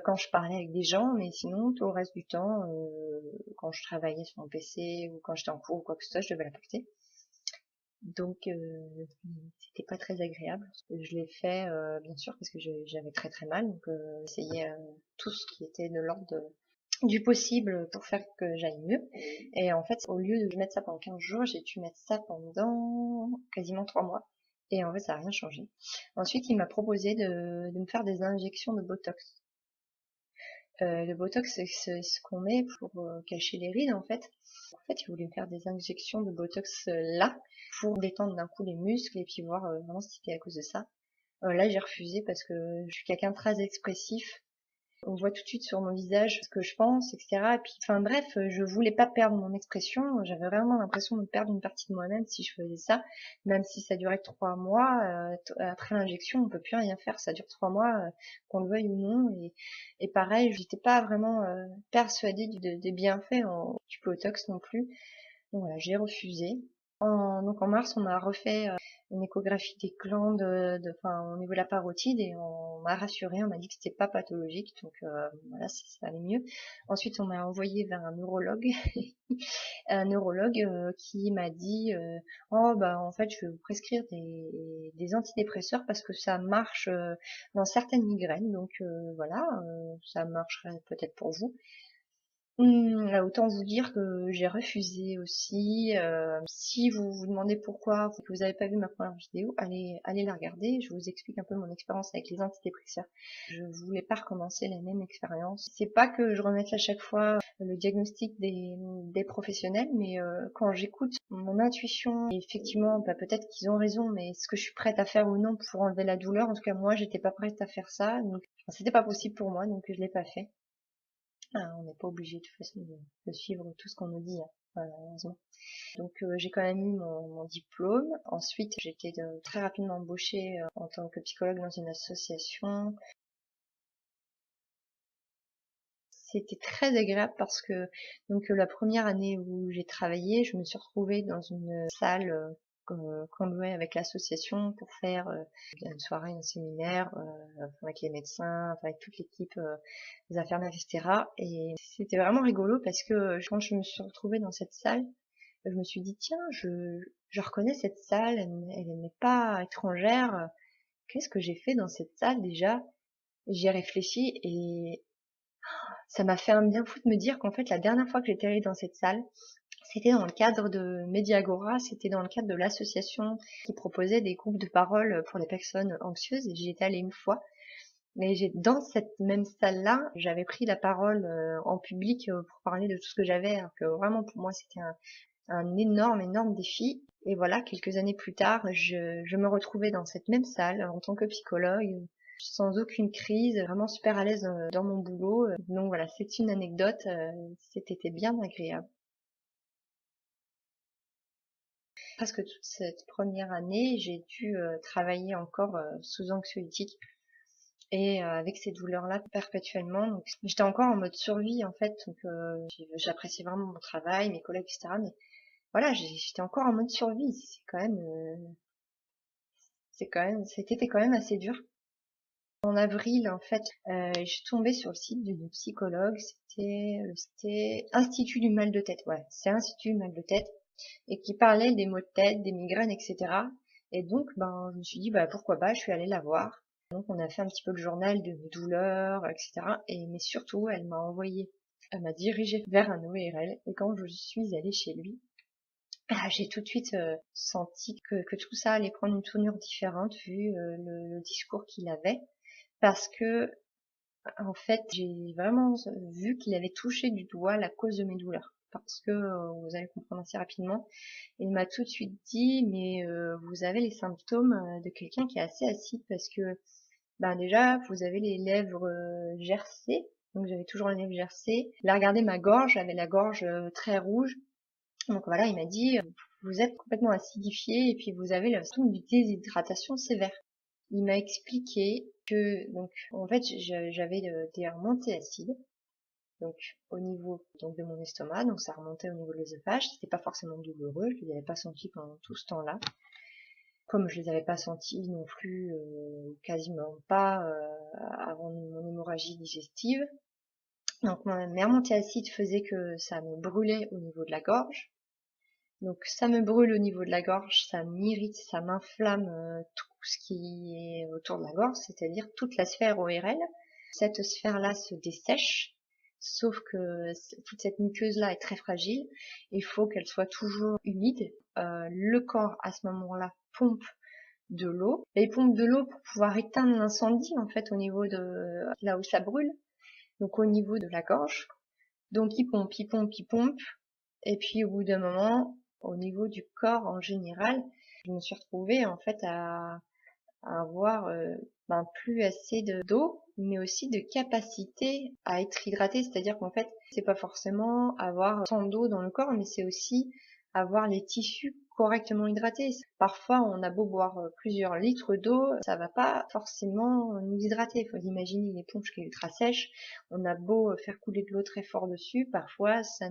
quand je parlais avec des gens, mais sinon tout le reste du temps, quand je travaillais sur mon PC ou quand j'étais en cours ou quoi que ce soit, je devais la porter. Donc c'était pas très agréable. Je l'ai fait bien sûr parce que j'avais très très mal, donc j'essayais tout ce qui était de l'ordre du possible pour faire que j'aille mieux. Et en fait, au lieu de mettre ça pendant 15 jours, j'ai dû mettre ça pendant quasiment 3 mois. Et en fait, ça n'a rien changé. Ensuite, il m'a proposé de me faire des injections de Botox. Le Botox, c'est ce qu'on met pour cacher les rides, en fait. En fait, il voulait me faire des injections de Botox là, pour détendre d'un coup les muscles et puis voir vraiment si c'était à cause de ça. Là, j'ai refusé parce que je suis quelqu'un de très expressif. On voit tout de suite sur mon visage ce que je pense, etc. Et puis, enfin bref, je voulais pas perdre mon expression. J'avais vraiment l'impression de perdre une partie de moi-même si je faisais ça, même si ça durait 3 mois. Après l'injection, on peut plus rien faire. Ça dure 3 mois, qu'on le veuille ou non. Et pareil, j'étais pas vraiment persuadée des bienfaits du Botox non plus. Donc voilà, j'ai refusé. Donc en mars, on m'a refait une échographie des glandes, au niveau de la parotide, et on m'a rassuré, on m'a dit que c'était pas pathologique, donc voilà, ça allait mieux. Ensuite, on m'a envoyé vers un neurologue, un neurologue qui m'a dit, oh en fait, je vais vous prescrire des antidépresseurs parce que ça marche dans certaines migraines, donc voilà, ça marcherait peut-être pour vous. Autant vous dire que j'ai refusé aussi. Si vous vous demandez pourquoi, que vous n'avez pas vu ma première vidéo, allez la regarder. Je vous explique un peu mon expérience avec les antidépresseurs. Je voulais pas recommencer la même expérience. C'est pas que je remette à chaque fois le diagnostic des professionnels, mais quand j'écoute mon intuition, et effectivement, peut-être qu'ils ont raison, mais est-ce que je suis prête à faire ou non pour enlever la douleur? En tout cas, moi, j'étais pas prête à faire ça, donc c'était pas possible pour moi, donc je l'ai pas fait. On n'est pas obligé de toute façon de suivre tout ce qu'on nous dit, hein, malheureusement. Donc j'ai quand même eu mon diplôme. Ensuite, j'ai été très rapidement embauchée en tant que psychologue dans une association. C'était très agréable parce que donc la première année où j'ai travaillé, je me suis retrouvée dans une salle qu'on louait avec l'association pour faire une soirée, un séminaire avec les médecins, avec toute l'équipe des infirmières, etc. Et c'était vraiment rigolo parce que quand je me suis retrouvée dans cette salle, je me suis dit tiens, je reconnais cette salle, elle n'est pas étrangère. Qu'est-ce que j'ai fait dans cette salle déjà? J'y ai réfléchi et ça m'a fait un bien fou de me dire qu'en fait la dernière fois que j'étais allée dans cette salle, c'était dans le cadre de Mediagora, c'était dans le cadre de l'association qui proposait des groupes de parole pour les personnes anxieuses et j'y étais allée une fois. Mais dans cette même salle-là, j'avais pris la parole en public pour parler de tout ce que j'avais, alors que vraiment pour moi c'était un énorme défi. Et voilà, quelques années plus tard, je me retrouvais dans cette même salle en tant que psychologue, sans aucune crise, vraiment super à l'aise dans mon boulot. Donc voilà, c'est une anecdote, c'était bien agréable. presque toute cette première année, j'ai dû travailler encore sous anxiolytique et avec ces douleurs-là perpétuellement. Donc, j'étais encore en mode survie en fait. Donc, j'appréciais vraiment mon travail, mes collègues, etc. Mais voilà, j'étais encore en mode survie. C'était quand même assez dur. En avril, en fait, je suis tombée sur le site d'une psychologue. C'était Institut du mal de tête. Ouais, c'est Institut du mal de tête et qui parlait des maux de tête, des migraines, etc. Et donc, ben, je me suis dit, bah pourquoi pas. Je suis allée la voir. Donc, on a fait un petit peu le journal de mes douleurs, etc. Mais surtout, elle m'a dirigée vers un ORL. Et quand je suis allée chez lui, j'ai tout de suite senti que tout ça allait prendre une tournure différente vu le discours qu'il avait. Parce que, en fait, j'ai vraiment vu qu'il avait touché du doigt la cause de mes douleurs. Parce que, vous allez comprendre assez rapidement, il m'a tout de suite dit, mais vous avez les symptômes de quelqu'un qui est assez acide parce que, ben déjà, vous avez les lèvres gercées. Donc j'avais toujours les lèvres gercées. Il a regardé ma gorge, j'avais la gorge très rouge. Donc voilà, il m'a dit, vous êtes complètement acidifié et puis vous avez le symptôme d'une déshydratation sévère. Il m'a expliqué que, donc, en fait, j'avais des remontées acides, donc, au niveau, donc, de mon estomac, donc ça remontait au niveau de l'œsophage, c'était pas forcément douloureux, je les avais pas sentis pendant tout ce temps-là, comme je les avais pas sentis non plus, quasiment pas, avant mon hémorragie digestive. Donc, mes remontées acides faisaient que ça me brûlait au niveau de la gorge. Donc ça me brûle au niveau de la gorge, ça m'irrite, ça m'inflamme tout ce qui est autour de la gorge, c'est-à-dire toute la sphère ORL. Cette sphère-là se dessèche, sauf que toute cette muqueuse-là est très fragile. Il faut qu'elle soit toujours humide. Le corps, à ce moment-là, pompe de l'eau. Et il pompe de l'eau pour pouvoir éteindre l'incendie, en fait, au niveau de là où ça brûle, donc au niveau de la gorge. Donc il pompe, il pompe, il pompe. Et puis au bout d'un moment, au niveau du corps en général, je me suis retrouvée en fait à avoir plus assez d'eau, mais aussi de capacité à être hydratée. C'est-à-dire qu'en fait, c'est pas forcément avoir tant d'eau dans le corps, mais c'est aussi avoir les tissus correctement hydratés. Parfois, on a beau boire plusieurs litres d'eau, ça va pas forcément nous hydrater. Il faut imaginer une éponge qui est ultra sèche. On a beau faire couler de l'eau très fort dessus, parfois ça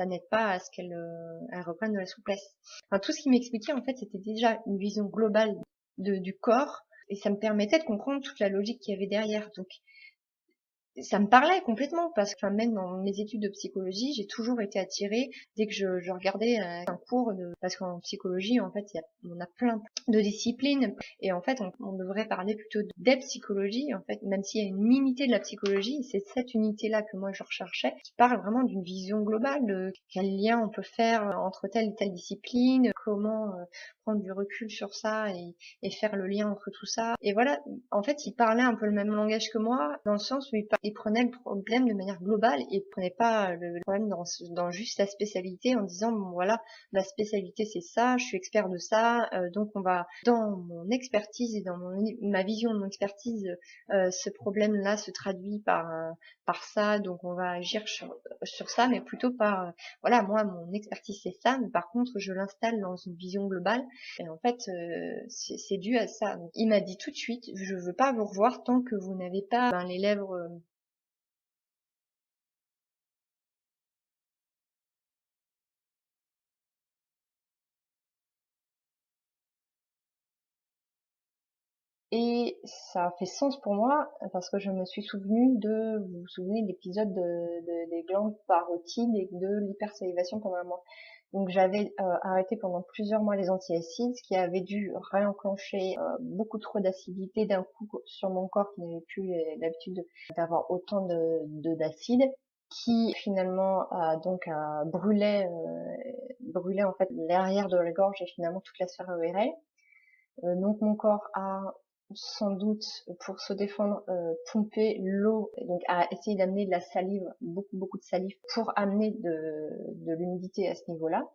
n'aide pas à ce elle reprenne de la souplesse. Enfin, tout ce qui m'expliquait en fait, c'était déjà une vision globale du corps et ça me permettait de comprendre toute la logique qu'il y avait derrière. Donc ça me parlait complètement parce que même dans mes études de psychologie, j'ai toujours été attirée dès que je regardais un cours parce qu'en psychologie, en fait, on a plein de disciplines et en fait, on devrait parler plutôt des psychologies, en fait, même s'il y a une unité de la psychologie, c'est cette unité-là que moi je recherchais, qui parle vraiment d'une vision globale de quel lien on peut faire entre telle et telle discipline, comment prendre du recul sur ça et faire le lien entre tout ça. Et voilà, en fait, il parlait un peu le même langage que moi, dans le sens où il prenait le problème de manière globale, et il prenait pas le problème dans juste la spécialité en disant, bon voilà, ma spécialité c'est ça, je suis expert de ça, donc on va, dans mon expertise et dans ma vision de mon expertise, ce problème-là se traduit par ça, donc on va agir sur ça, mais plutôt par, voilà, moi, mon expertise c'est ça, mais par contre, je l'installe dans une vision globale, et en fait, c'est dû à ça. Donc, il m'a dit tout de suite, je veux pas vous revoir tant que vous n'avez pas les lèvres. Et ça a fait sens pour moi parce que je me suis souvenue vous vous souvenez de l'épisode des glandes parotides et de l'hypersalivation pendant un mois. Donc j'avais arrêté pendant plusieurs mois les antiacides, ce qui avait dû réenclencher beaucoup trop d'acidité d'un coup sur mon corps qui n'avait plus l'habitude d'avoir autant d'acide, qui finalement brûlait en fait l'arrière de la gorge et finalement toute la sphère ORL. Donc mon corps a sans doute, pour se défendre, pompé l'eau, donc a essayé d'amener de la salive, beaucoup de salive, pour amener de l'humidité à ce niveau-là.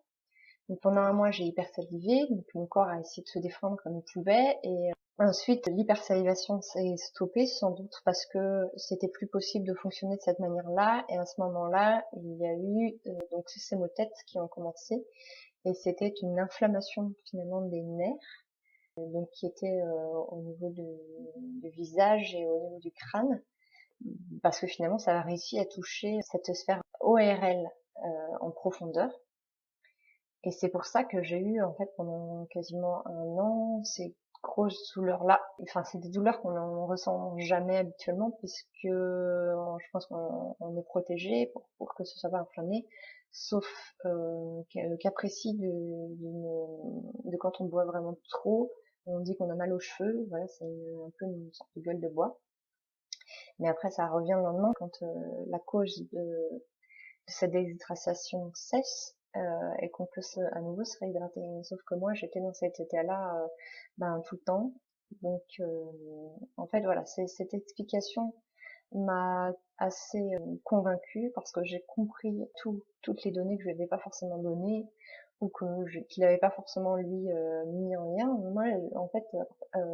Donc pendant un mois, j'ai hypersalivé, donc mon corps a essayé de se défendre comme il pouvait, et ensuite l'hypersalivation s'est stoppée, sans doute parce que c'était plus possible de fonctionner de cette manière-là, et à ce moment-là, il y a eu donc ces maux de tête qui ont commencé, et c'était une inflammation finalement des nerfs, donc qui était au niveau du visage et au niveau du crâne, parce que finalement ça a réussi à toucher cette sphère ORL en profondeur. Et c'est pour ça que j'ai eu en fait pendant quasiment un an ces grosses douleurs-là. Enfin, c'est des douleurs qu'on ne ressent jamais habituellement puisque je pense qu'on est protégé pour que ce soit pas inflammé, sauf le cas précis de quand on boit vraiment trop, on dit qu'on a mal aux cheveux. Voilà, c'est un peu une sorte de gueule de bois. Mais après, ça revient le lendemain quand la cause de cette déshydratation cesse et qu'on peut à nouveau se réhydrater. Sauf que moi, j'étais dans cet état-là tout le temps. Donc, en fait, voilà, cette explication m'a assez convaincue parce que j'ai compris toutes les données que je lui avais pas forcément données ou qu'il n'avait pas forcément lui mis en lien. Moi, en fait,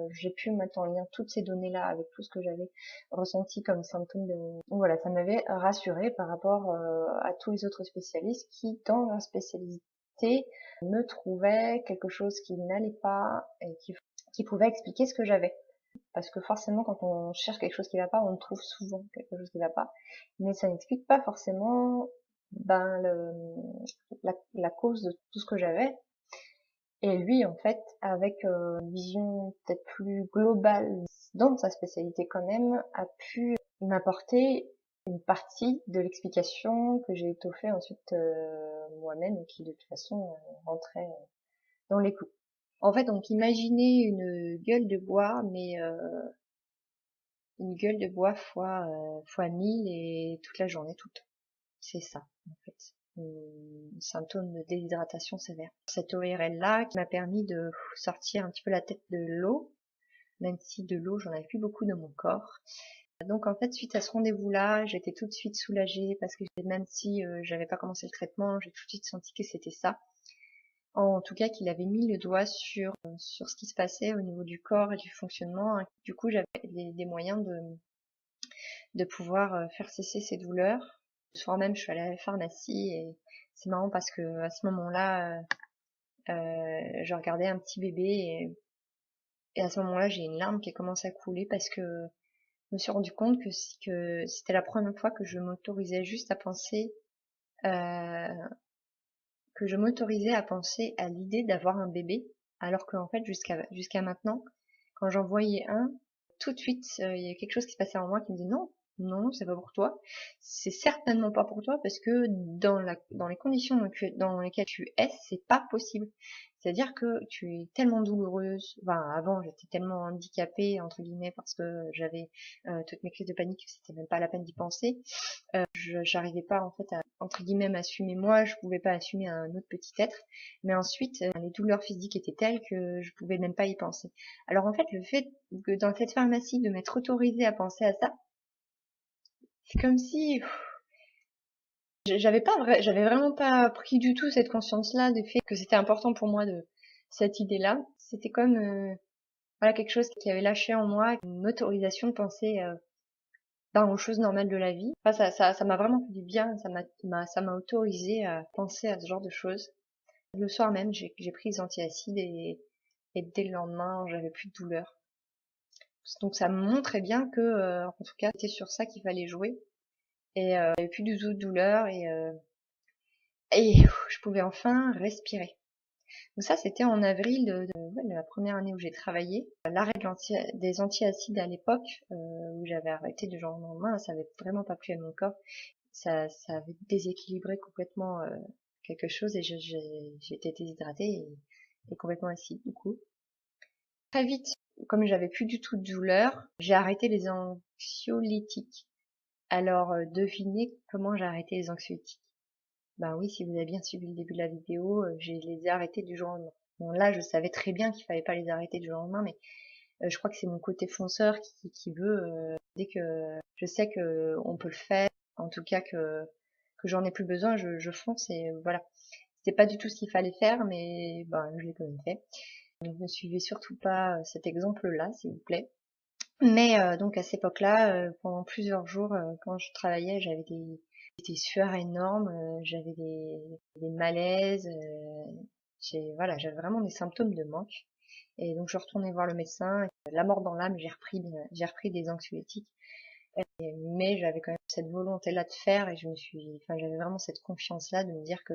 j'ai pu mettre en lien toutes ces données-là avec tout ce que j'avais ressenti comme symptômes. Voilà, ça m'avait rassurée par rapport à tous les autres spécialistes qui, dans leur spécialité, me trouvaient quelque chose qui n'allait pas et qui pouvait expliquer ce que j'avais. Parce que forcément, quand on cherche quelque chose qui va pas, on trouve souvent quelque chose qui va pas. Mais ça n'explique pas forcément la cause de tout ce que j'avais. Et lui, en fait, avec une vision peut-être plus globale dans sa spécialité quand même, a pu m'apporter une partie de l'explication que j'ai étoffée ensuite moi-même et qui de toute façon rentrait dans les clous. En fait, donc imaginez une gueule de bois, mais une gueule de bois fois 1000 et toute la journée, tout le temps. C'est ça, en fait. Un symptôme de déshydratation sévère. Cette ORL-là qui m'a permis de sortir un petit peu la tête de l'eau, même si de l'eau, j'en avais plus beaucoup dans mon corps. Donc en fait, suite à ce rendez-vous-là, j'étais tout de suite soulagée parce que même si j'avais pas commencé le traitement, j'ai tout de suite senti que c'était ça. En tout cas, qu'il avait mis le doigt sur ce qui se passait au niveau du corps et du fonctionnement. Du coup, j'avais des moyens de pouvoir faire cesser ces douleurs. Le soir même, je suis allée à la pharmacie et c'est marrant parce que à ce moment-là, je regardais un petit bébé et à ce moment-là, j'ai une larme qui a commencé à couler parce que je me suis rendu compte que c'était la première fois euh, que je m'autorisais à penser à l'idée d'avoir un bébé, alors qu'en fait, jusqu'à maintenant, quand j'en voyais un, tout de suite, il y a quelque chose qui se passait en moi qui me dit non, non, c'est pas pour toi. C'est certainement pas pour toi parce que dans les conditions dans lesquelles tu es, c'est pas possible. C'est-à-dire que tu es tellement douloureuse. Enfin, avant, j'étais tellement handicapée, entre guillemets, parce que j'avais toutes mes crises de panique que c'était même pas la peine d'y penser. J'arrivais pas, en fait, à, entre guillemets, m'assumer moi, je pouvais pas assumer un autre petit être. Mais ensuite, les douleurs physiques étaient telles que je pouvais même pas y penser. Alors en fait, le fait que dans cette pharmacie de m'être autorisée à penser à ça, c'est comme si j'avais vraiment pas pris du tout cette conscience-là du fait que c'était important pour moi de cette idée-là. C'était comme voilà quelque chose qui avait lâché en moi une autorisation de penser aux choses normales de la vie. Enfin, ça m'a vraiment fait du bien. Ça m'a autorisé à penser à ce genre de choses. Le soir même, j'ai pris des antiacides et dès le lendemain, j'avais plus de douleur. Donc ça me montrait bien que, en tout cas, c'était sur ça qu'il fallait jouer. Et j'avais plus du tout de douleur et je pouvais enfin respirer. Donc ça, c'était en avril de la première année où j'ai travaillé. L'arrêt des antiacides à l'époque, où j'avais arrêté du jour au lendemain, ça avait vraiment pas plu à mon corps. Ça avait déséquilibré complètement quelque chose et j'ai été déshydratée et complètement acide du coup. Très vite, comme j'avais plus du tout de douleur, j'ai arrêté les anxiolytiques. Alors, devinez comment j'ai arrêté les anxiolytiques. Ben oui, si vous avez bien suivi le début de la vidéo, je les ai arrêtés du jour au lendemain. Bon, là, je savais très bien qu'il fallait pas les arrêter du jour au lendemain, mais je crois que c'est mon côté fonceur qui veut, dès que je sais que on peut le faire, en tout cas que j'en ai plus besoin, je fonce et voilà. C'était pas du tout ce qu'il fallait faire, mais ben, je l'ai quand même fait. Donc ne suivez surtout pas cet exemple-là, s'il vous plaît. Mais donc à cette époque-là, pendant plusieurs jours, quand je travaillais, j'avais des sueurs énormes, j'avais des malaises, Voilà, j'avais vraiment des symptômes de manque. Et donc je retournais voir le médecin. La mort dans l'âme, j'ai repris des anxiolytiques. Mais j'avais quand même cette volonté-là de faire et j'avais vraiment cette confiance-là de me dire que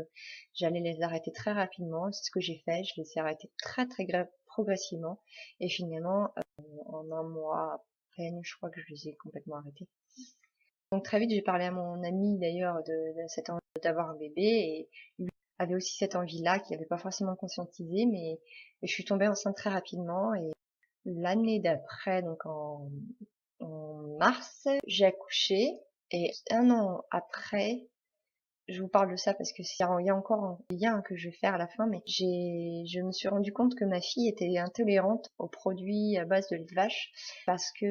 j'allais les arrêter très rapidement. C'est ce que j'ai fait. Je les ai arrêtés très très progressivement. Et finalement, en un mois à peine, je crois que je les ai complètement arrêtés. Donc très vite, j'ai parlé à mon ami d'ailleurs de cette envie d'avoir un bébé et lui avait aussi cette envie-là qu'il n'avait pas forcément conscientisé, mais je suis tombée enceinte très rapidement et l'année d'après, donc en mars, j'ai accouché et un an après, je vous parle de ça parce que il y a encore un lien que je vais faire à la fin, mais je me suis rendu compte que ma fille était intolérante aux produits à base de lait de vache parce que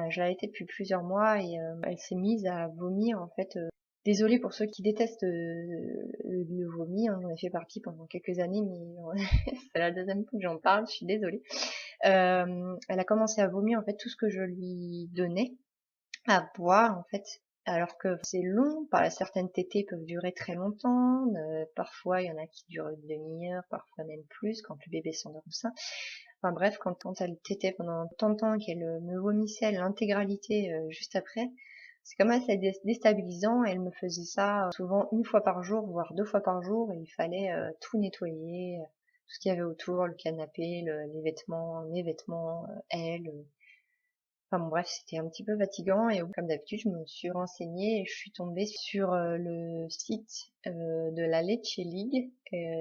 je l'ai été depuis plusieurs mois et elle s'est mise à vomir en fait. Désolée pour ceux qui détestent le vomi, hein, j'en ai fait partie pendant quelques années, mais c'est la deuxième fois que j'en parle, je suis désolée. Elle a commencé à vomir en fait tout ce que je lui donnais à boire en fait, alors que c'est long. Certaines tétées peuvent durer très longtemps, parfois il y en a qui durent une demi-heure, parfois même plus quand le bébé s'endort au sein. Enfin bref, quand elle tétait pendant tant de temps qu'elle me vomissait l'intégralité juste après, c'est quand même assez déstabilisant. Elle me faisait ça souvent une fois par jour, voire 2 fois par jour, et il fallait tout nettoyer, tout ce qu'il y avait autour, le canapé, les vêtements, mes vêtements, elle. Enfin bon, bref, c'était un petit peu fatigant et comme d'habitude, je me suis renseignée et je suis tombée sur le site de la Leche League,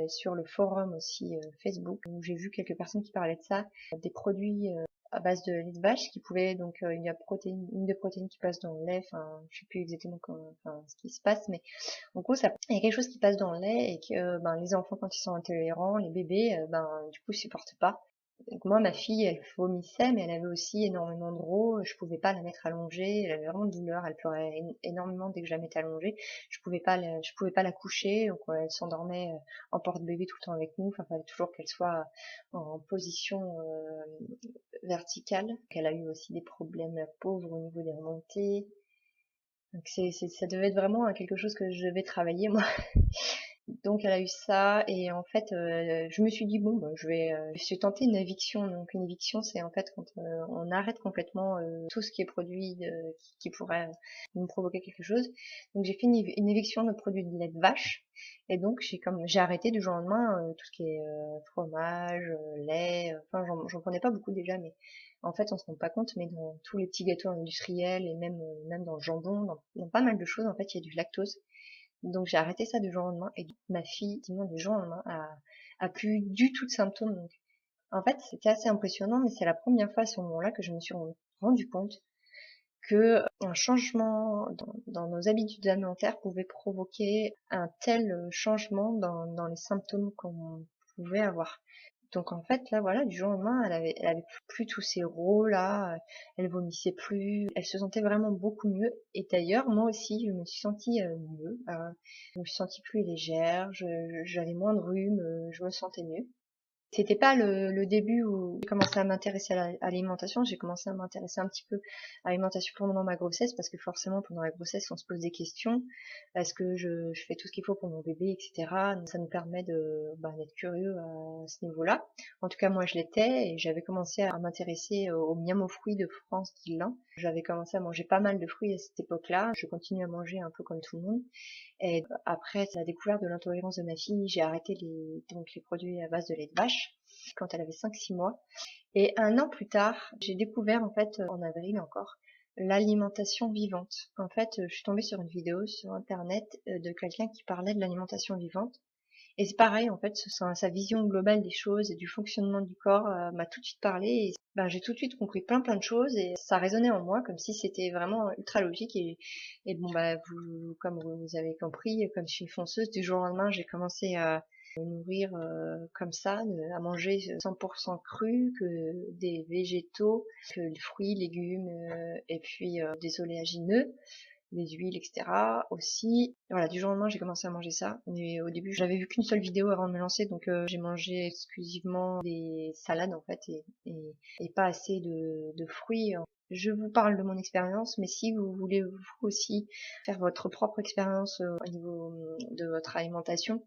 sur le forum aussi Facebook, où j'ai vu quelques personnes qui parlaient de ça, des produits à base de lait de vache qui pouvaient donc il y a une des protéines qui passe dans le lait, enfin je sais plus exactement ce qui se passe, mais en gros ça il y a quelque chose qui passe dans le lait et que les enfants quand ils sont intolérants, les bébés du coup ils supportent pas. Donc moi, ma fille, elle vomissait, mais elle avait aussi énormément de rots. Je pouvais pas la mettre allongée. Elle avait vraiment de douleur. Elle pleurait énormément dès que je la mettais allongée. Je pouvais pas la coucher. Donc elle s'endormait en porte-bébé tout le temps avec nous. Enfin, il fallait toujours qu'elle soit en position verticale. Elle a eu aussi des problèmes, la pauvre, au niveau des remontées. Donc ça devait être vraiment quelque chose que je devais travailler moi. Donc elle a eu ça et en fait je me suis dit bon je vais tenter une éviction. Donc une éviction c'est en fait quand on arrête complètement tout ce qui est produit qui pourrait me provoquer quelque chose. Donc j'ai fait une éviction de produits de lait de vache et donc j'ai arrêté du jour au lendemain tout ce qui est fromage, lait, enfin j'en prenais pas beaucoup déjà, mais en fait on se rend pas compte, mais dans tous les petits gâteaux industriels et même dans le jambon, dans pas mal de choses en fait il y a du lactose. Donc j'ai arrêté ça du jour au lendemain et ma fille, sinon du jour au lendemain, a plus du tout de symptômes. Donc en fait c'était assez impressionnant, mais c'est la première fois à ce moment-là que je me suis rendu compte que un changement dans nos habitudes alimentaires pouvait provoquer un tel changement dans les symptômes qu'on pouvait avoir. Donc en fait là voilà, du jour au lendemain elle avait plus tous ces rots là, elle vomissait plus, elle se sentait vraiment beaucoup mieux. Et d'ailleurs moi aussi je me suis sentie mieux, je me suis sentie plus légère, j'avais moins de rhume, je me sentais mieux. C'était pas le début où j'ai commencé à m'intéresser à l'alimentation. J'ai commencé à m'intéresser un petit peu à l'alimentation pendant ma grossesse parce que forcément pendant la grossesse on se pose des questions. Est-ce que je fais tout ce qu'il faut pour mon bébé, etc. Donc, ça nous permet d'être curieux à ce niveau-là. En tout cas moi je l'étais et j'avais commencé à m'intéresser au miam aux fruits de France Guillain. J'avais commencé à manger pas mal de fruits à cette époque-là. Je continue à manger un peu comme tout le monde. Et après la découverte de l'intolérance de ma fille, j'ai arrêté les produits à base de lait de vache quand elle avait 5-6 mois. Et un an plus tard, j'ai découvert en fait en avril encore l'alimentation vivante. En fait, je suis tombée sur une vidéo sur internet de quelqu'un qui parlait de l'alimentation vivante. Et c'est pareil, en fait, sa vision globale des choses et du fonctionnement du corps m'a tout de suite parlé. Et j'ai tout de suite compris plein de choses et ça résonnait en moi comme si c'était vraiment ultra logique. Et bon, comme vous avez compris, comme je suis une fonceuse, du jour au lendemain, j'ai commencé à me nourrir comme ça, à manger 100% cru, que des végétaux, que les fruits, légumes et puis des oléagineux, des huiles, etc. aussi. Voilà, du jour au lendemain, j'ai commencé à manger ça. Mais au début, j'avais vu qu'une seule vidéo avant de me lancer, donc j'ai mangé exclusivement des salades en fait et pas assez de fruits. Je vous parle de mon expérience, mais si vous voulez vous aussi faire votre propre expérience au niveau de votre alimentation,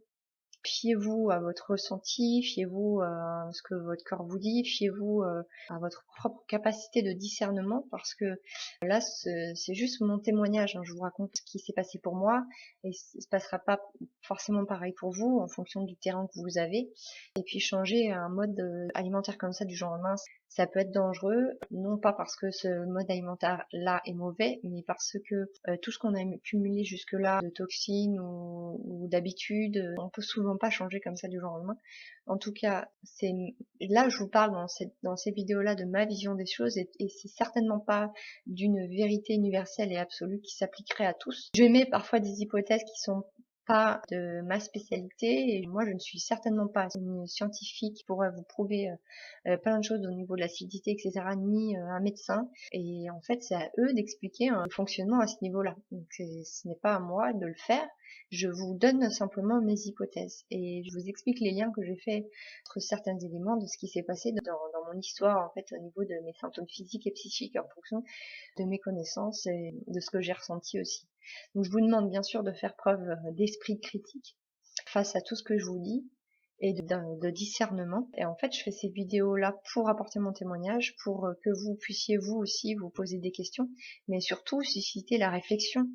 Fiez-vous à votre ressenti, fiez-vous à ce que votre corps vous dit, fiez-vous à votre propre capacité de discernement, parce que là, c'est juste mon témoignage, hein. Je vous raconte ce qui s'est passé pour moi, et ça se passera pas forcément pareil pour vous, en fonction du terrain que vous avez. Et puis changer un mode alimentaire comme ça du jour au lendemain, ça peut être dangereux, non pas parce que ce mode alimentaire-là est mauvais, mais parce que tout ce qu'on a cumulé jusque-là de toxines ou d'habitudes, on peut souvent pas changer comme ça du jour au lendemain. En tout cas, c'est là je vous parle dans ces vidéos-là de ma vision des choses, et c'est certainement pas d'une vérité universelle et absolue qui s'appliquerait à tous. Je mets parfois des hypothèses qui sont pas de ma spécialité, et moi je ne suis certainement pas une scientifique qui pourrait vous prouver plein de choses au niveau de l'acidité, etc., ni un médecin. Et en fait, c'est à eux d'expliquer un fonctionnement à ce niveau-là. Donc ce n'est pas à moi de le faire. Je vous donne simplement mes hypothèses et je vous explique les liens que j'ai faits entre certains éléments de ce qui s'est passé dans mon histoire, en fait, au niveau de mes symptômes physiques et psychiques, en fonction de mes connaissances et de ce que j'ai ressenti aussi. Donc je vous demande bien sûr de faire preuve d'esprit critique face à tout ce que je vous dis et de discernement. Et en fait, je fais ces vidéos-là pour apporter mon témoignage, pour que vous puissiez vous aussi vous poser des questions, mais surtout susciter la réflexion,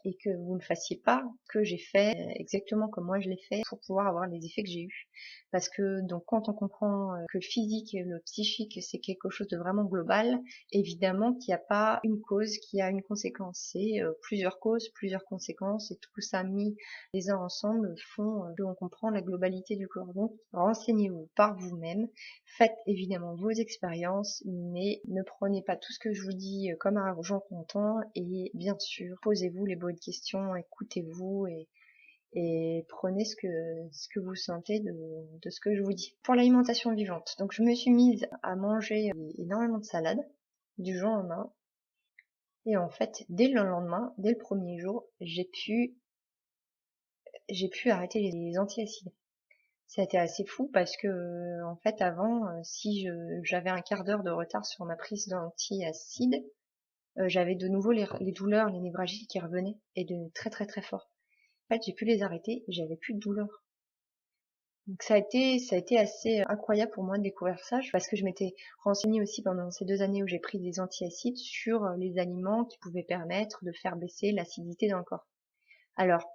et que vous ne fassiez pas ce que j'ai fait exactement comme moi je l'ai fait pour pouvoir avoir les effets que j'ai eus. Parce que donc quand on comprend que le physique et le psychique c'est quelque chose de vraiment global, évidemment qu'il n'y a pas une cause qui a une conséquence, c'est plusieurs causes, plusieurs conséquences, et tout ça mis les uns ensemble font qu'on comprend la globalité du corps. Donc renseignez-vous par vous-même, faites évidemment vos expériences, mais ne prenez pas tout ce que je vous dis comme un argent comptant, et bien sûr posez-vous les bonnes questions, écoutez-vous, et prenez ce que vous sentez de ce que je vous dis. Pour l'alimentation vivante, donc je me suis mise à manger énormément de salade du jour au lendemain, et en fait dès le lendemain, dès le premier jour, j'ai pu arrêter les antiacides. Ça a été assez fou parce que en fait avant, si j'avais un quart d'heure de retard sur ma prise d'antiacides, j'avais de nouveau les douleurs, les névralgies qui revenaient, et de très très très fort. En fait, j'ai pu les arrêter et j'avais plus de douleur. Donc ça a été assez incroyable pour moi de découvrir ça, parce que je m'étais renseignée aussi pendant ces 2 années où j'ai pris des antiacides sur les aliments qui pouvaient permettre de faire baisser l'acidité dans le corps. Alors,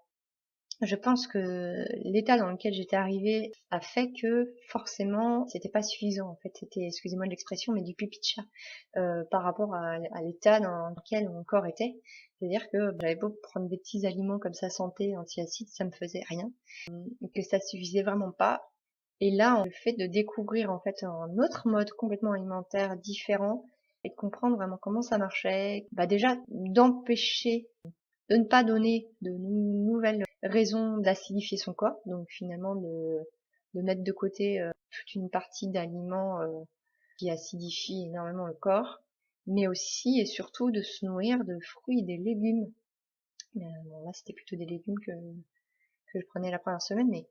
je pense que l'état dans lequel j'étais arrivée a fait que forcément c'était pas suffisant. En fait, c'était, excusez-moi de l'expression, mais du pipi de chat par rapport à l'état dans lequel mon corps était. C'est-à-dire que j'avais beau prendre des petits aliments comme ça santé, antiacides, ça me faisait rien, et que ça suffisait vraiment pas. Et là, le fait de découvrir en fait un autre mode complètement alimentaire différent, et de comprendre vraiment comment ça marchait, bah déjà d'empêcher de ne pas donner de nouvelles raisons d'acidifier son corps, donc finalement de mettre de côté toute une partie d'aliments qui acidifient énormément le corps, mais aussi et surtout de se nourrir de fruits et des légumes. Bon, là c'était plutôt des légumes que je prenais la première semaine, mais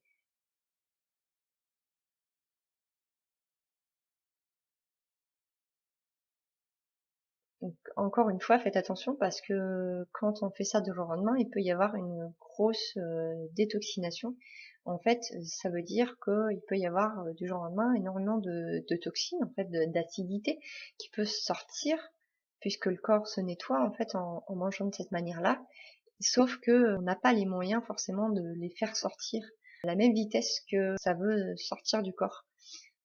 donc, encore une fois, faites attention, parce que quand on fait ça de jour au lendemain, il peut y avoir une grosse détoxination. En fait, ça veut dire qu'il peut y avoir du jour au lendemain énormément de toxines, en fait, d'acidité qui peut sortir, puisque le corps se nettoie en fait en mangeant de cette manière-là. Sauf que on n'a pas les moyens forcément de les faire sortir à la même vitesse que ça veut sortir du corps.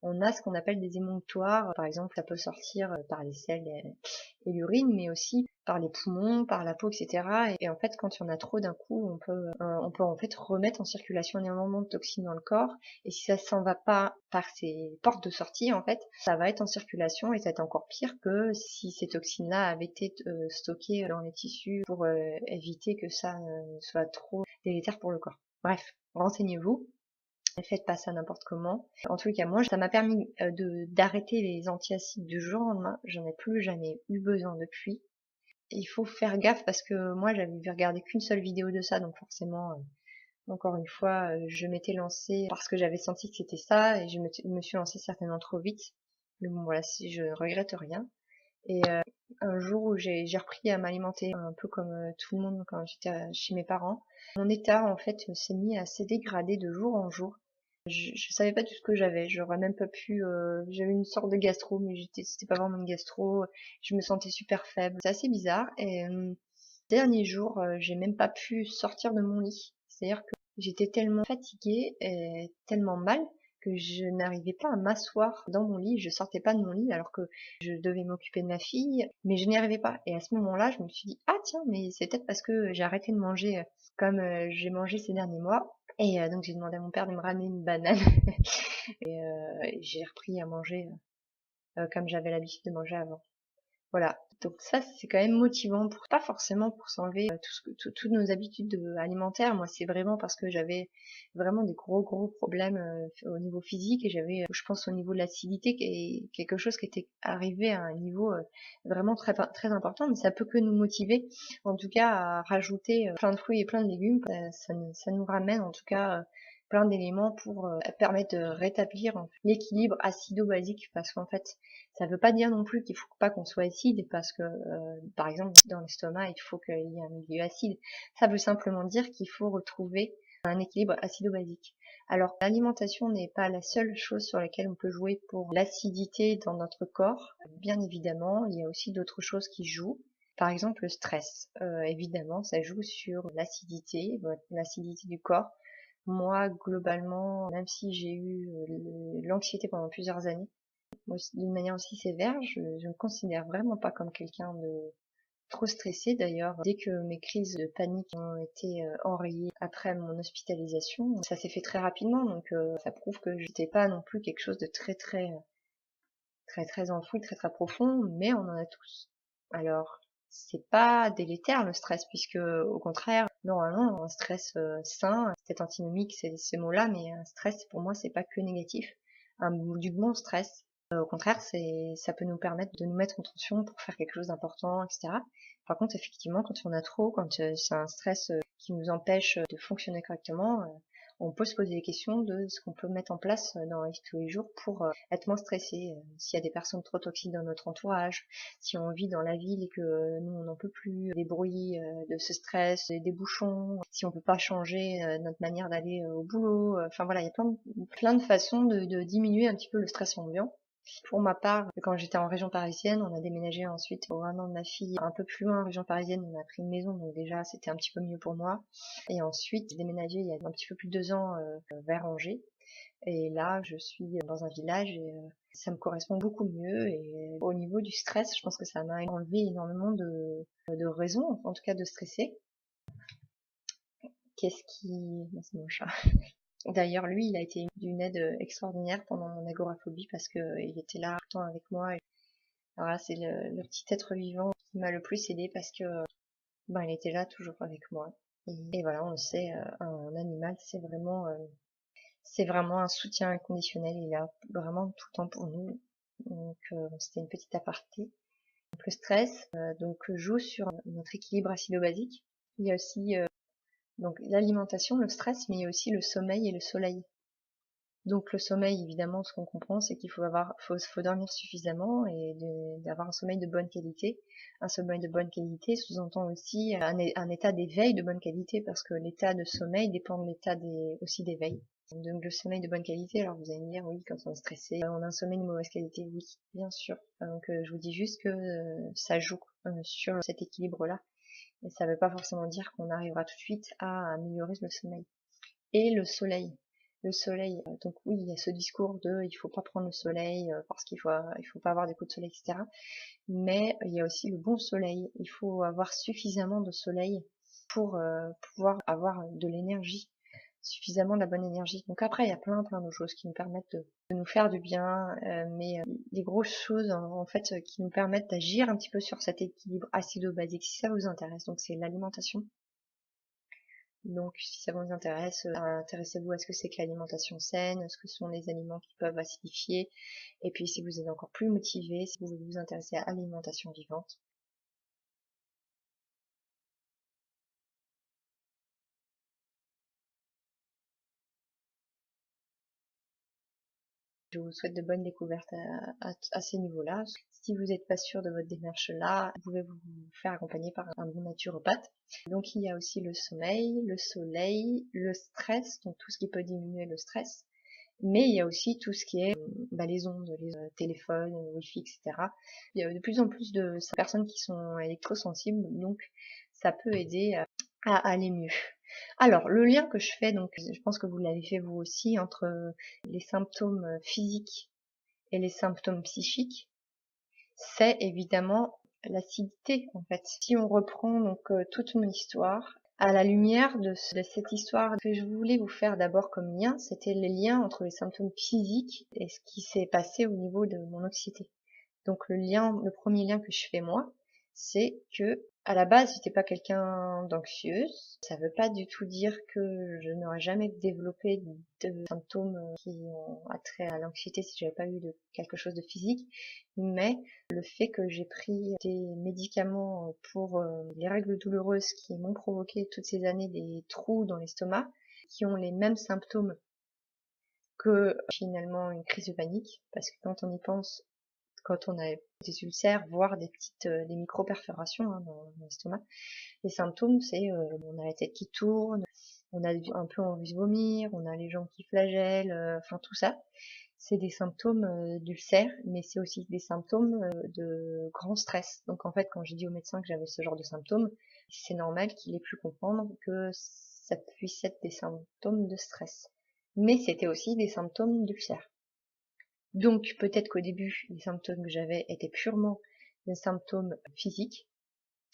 On a ce qu'on appelle des émonctoires. Par exemple, ça peut sortir par les selles et l'urine, mais aussi par les poumons, par la peau, etc. Et en fait, quand il y en a trop d'un coup, on peut en fait remettre en circulation énormément de toxines dans le corps. Et si ça s'en va pas par ces portes de sortie, en fait, ça va être en circulation, et ça va être encore pire que si ces toxines-là avaient été stockées dans les tissus pour éviter que ça soit trop délétère pour le corps. Bref, renseignez-vous. Ne faites pas ça n'importe comment. En tout cas, moi, ça m'a permis d'arrêter les antiacides du jour au lendemain. J'en ai plus jamais eu besoin depuis. Il faut faire gaffe, parce que moi, j'avais regardé qu'une seule vidéo de ça, donc forcément, encore une fois, je m'étais lancée parce que j'avais senti que c'était ça, et je me suis lancée certainement trop vite. Mais bon, voilà, si je regrette rien. Et un jour où j'ai repris à m'alimenter un peu comme tout le monde quand j'étais chez mes parents, mon état en fait s'est mis à se dégrader de jour en jour. Je savais pas tout ce que j'avais, j'aurais même pas pu, j'avais une sorte de gastro, mais c'était pas vraiment une gastro, je me sentais super faible. C'est assez bizarre et derniers jours, j'ai même pas pu sortir de mon lit. C'est-à-dire que j'étais tellement fatiguée et tellement mal que je n'arrivais pas à m'asseoir dans mon lit. Je sortais pas de mon lit alors que je devais m'occuper de ma fille, mais je n'y arrivais pas. Et à ce moment-là, je me suis dit, ah tiens, mais c'est peut-être parce que j'ai arrêté de manger comme j'ai mangé ces derniers mois. Et donc j'ai demandé à mon père de me ramener une banane et j'ai repris à manger comme j'avais l'habitude de manger avant. Voilà, donc ça c'est quand même motivant pour pas forcément pour s'enlever toutes nos habitudes alimentaires. Moi c'est vraiment parce que j'avais vraiment des gros problèmes au niveau physique et j'avais, je pense au niveau de l'acidité, quelque chose qui était arrivé à un niveau vraiment très important. Mais ça peut que nous motiver, en tout cas à rajouter plein de fruits et plein de légumes. Ça nous ramène en tout cas plein d'éléments pour permettre de rétablir l'équilibre acido-basique, parce qu'en fait ça veut pas dire non plus qu'il faut pas qu'on soit acide, parce que par exemple dans l'estomac il faut qu'il y ait un milieu acide. Ça veut simplement dire qu'il faut retrouver un équilibre acido-basique. Alors l'alimentation n'est pas la seule chose sur laquelle on peut jouer pour l'acidité dans notre corps. Bien évidemment, il y a aussi d'autres choses qui jouent. Par exemple le stress. Évidemment, ça joue sur l'acidité du corps. Moi, globalement, même si j'ai eu l'anxiété pendant plusieurs années, d'une manière aussi sévère, je me considère vraiment pas comme quelqu'un de trop stressé. D'ailleurs, dès que mes crises de panique ont été enrayées après mon hospitalisation, ça s'est fait très rapidement, donc ça prouve que j'étais pas non plus quelque chose de très enfoui, très profond, mais on en a tous. Alors, c'est pas délétère le stress, puisque au contraire, normalement, un stress sain, c'est peut-être antinomique ces mots-là, mais un stress pour moi c'est pas que négatif. Du bon stress, au contraire, ça peut nous permettre de nous mettre en tension pour faire quelque chose d'important, etc. Par contre, effectivement, quand on a trop, quand c'est un stress qui nous empêche de fonctionner correctement, on peut se poser des questions de ce qu'on peut mettre en place dans la vie de tous les jours pour être moins stressé. S'il y a des personnes trop toxiques dans notre entourage, si on vit dans la ville et que nous on n'en peut plus des bruits, de ce stress, des bouchons, si on peut pas changer notre manière d'aller au boulot, enfin voilà, il y a plein de façons de diminuer un petit peu le stress ambiant. Pour ma part, quand j'étais en région parisienne, on a déménagé ensuite au 1 an de ma fille un peu plus loin en région parisienne, on a pris une maison, donc déjà c'était un petit peu mieux pour moi. Et ensuite, j'ai déménagé il y a un petit peu plus de 2 ans vers Angers. Et là, je suis dans un village et ça me correspond beaucoup mieux. Et au niveau du stress, je pense que ça m'a enlevé énormément de raisons, en tout cas de stresser. Qu'est-ce qui... Non, c'est mon chat. D'ailleurs, lui, il a été d'une aide extraordinaire pendant mon agoraphobie parce que il était là tout le temps avec moi. Alors là, c'est le petit être vivant qui m'a le plus aidé parce que ben, il était là toujours avec moi. Et voilà, on le sait, un animal, c'est vraiment un soutien inconditionnel. Il est là vraiment tout le temps pour nous. Donc, c'était une petite aparté. Donc, le stress, donc, joue sur notre équilibre acido-basique. Il y a aussi donc l'alimentation, le stress, mais il y a aussi le sommeil et le soleil. Donc le sommeil, évidemment, ce qu'on comprend, c'est qu'il faut dormir suffisamment et d'avoir un sommeil de bonne qualité. Un sommeil de bonne qualité sous-entend aussi un état d'éveil de bonne qualité, parce que l'état de sommeil dépend de l'état aussi d'éveil. Donc le sommeil de bonne qualité, alors vous allez me dire, oui, quand on est stressé, on a un sommeil de mauvaise qualité, oui, bien sûr. Donc je vous dis juste que ça joue sur cet équilibre-là. Et ça ne veut pas forcément dire qu'on arrivera tout de suite à améliorer le sommeil. Et le soleil. Le soleil, donc oui, il y a ce discours de il faut pas prendre le soleil parce il faut pas avoir des coups de soleil, etc. Mais il y a aussi le bon soleil. Il faut avoir suffisamment de soleil pour pouvoir avoir de l'énergie, suffisamment de la bonne énergie. Donc après, il y a plein de choses qui nous permettent de nous faire du bien, mais les grosses choses en fait qui nous permettent d'agir un petit peu sur cet équilibre acido-basique, si ça vous intéresse. Donc c'est l'alimentation. Donc, si ça vous intéresse, intéressez-vous à ce que c'est que l'alimentation saine, ce que sont les aliments qui peuvent acidifier. Et puis, si vous êtes encore plus motivé, si vous voulez vous intéresser à l'alimentation vivante, je vous souhaite de bonnes découvertes à ces niveaux-là. Si vous n'êtes pas sûr de votre démarche-là, vous pouvez vous faire accompagner par un bon naturopathe. Donc, il y a aussi le sommeil, le soleil, le stress, donc tout ce qui peut diminuer le stress. Mais il y a aussi tout ce qui est les ondes, les téléphones, Wi-Fi, etc. Il y a de plus en plus de personnes qui sont électrosensibles, donc ça peut aider à aller mieux. Alors, le lien que je fais, donc je pense que vous l'avez fait vous aussi, entre les symptômes physiques et les symptômes psychiques, c'est évidemment l'acidité en fait. Si on reprend donc toute mon histoire, à la lumière de cette histoire que je voulais vous faire d'abord comme lien, c'était les liens entre les symptômes physiques et ce qui s'est passé au niveau de mon anxiété. Donc le premier lien que je fais moi, c'est que à la base j'étais pas quelqu'un d'anxieuse. Ça veut pas du tout dire que je n'aurais jamais développé de symptômes qui ont attrait à l'anxiété si j'avais pas eu quelque chose de physique. Mais le fait que j'ai pris des médicaments pour les règles douloureuses qui m'ont provoqué toutes ces années des trous dans l'estomac, qui ont les mêmes symptômes que finalement une crise de panique, parce que quand on y pense, quand on a des ulcères, voire des micro-perforations dans l'estomac. Les symptômes, c'est on a la tête qui tourne, on a un peu envie de vomir, on a les jambes qui flagellent, enfin tout ça. C'est des symptômes d'ulcères, mais c'est aussi des symptômes de grand stress. Donc en fait, quand j'ai dit au médecin que j'avais ce genre de symptômes, c'est normal qu'il ait pu comprendre que ça puisse être des symptômes de stress. Mais c'était aussi des symptômes d'ulcères. Donc peut-être qu'au début, les symptômes que j'avais étaient purement des symptômes physiques,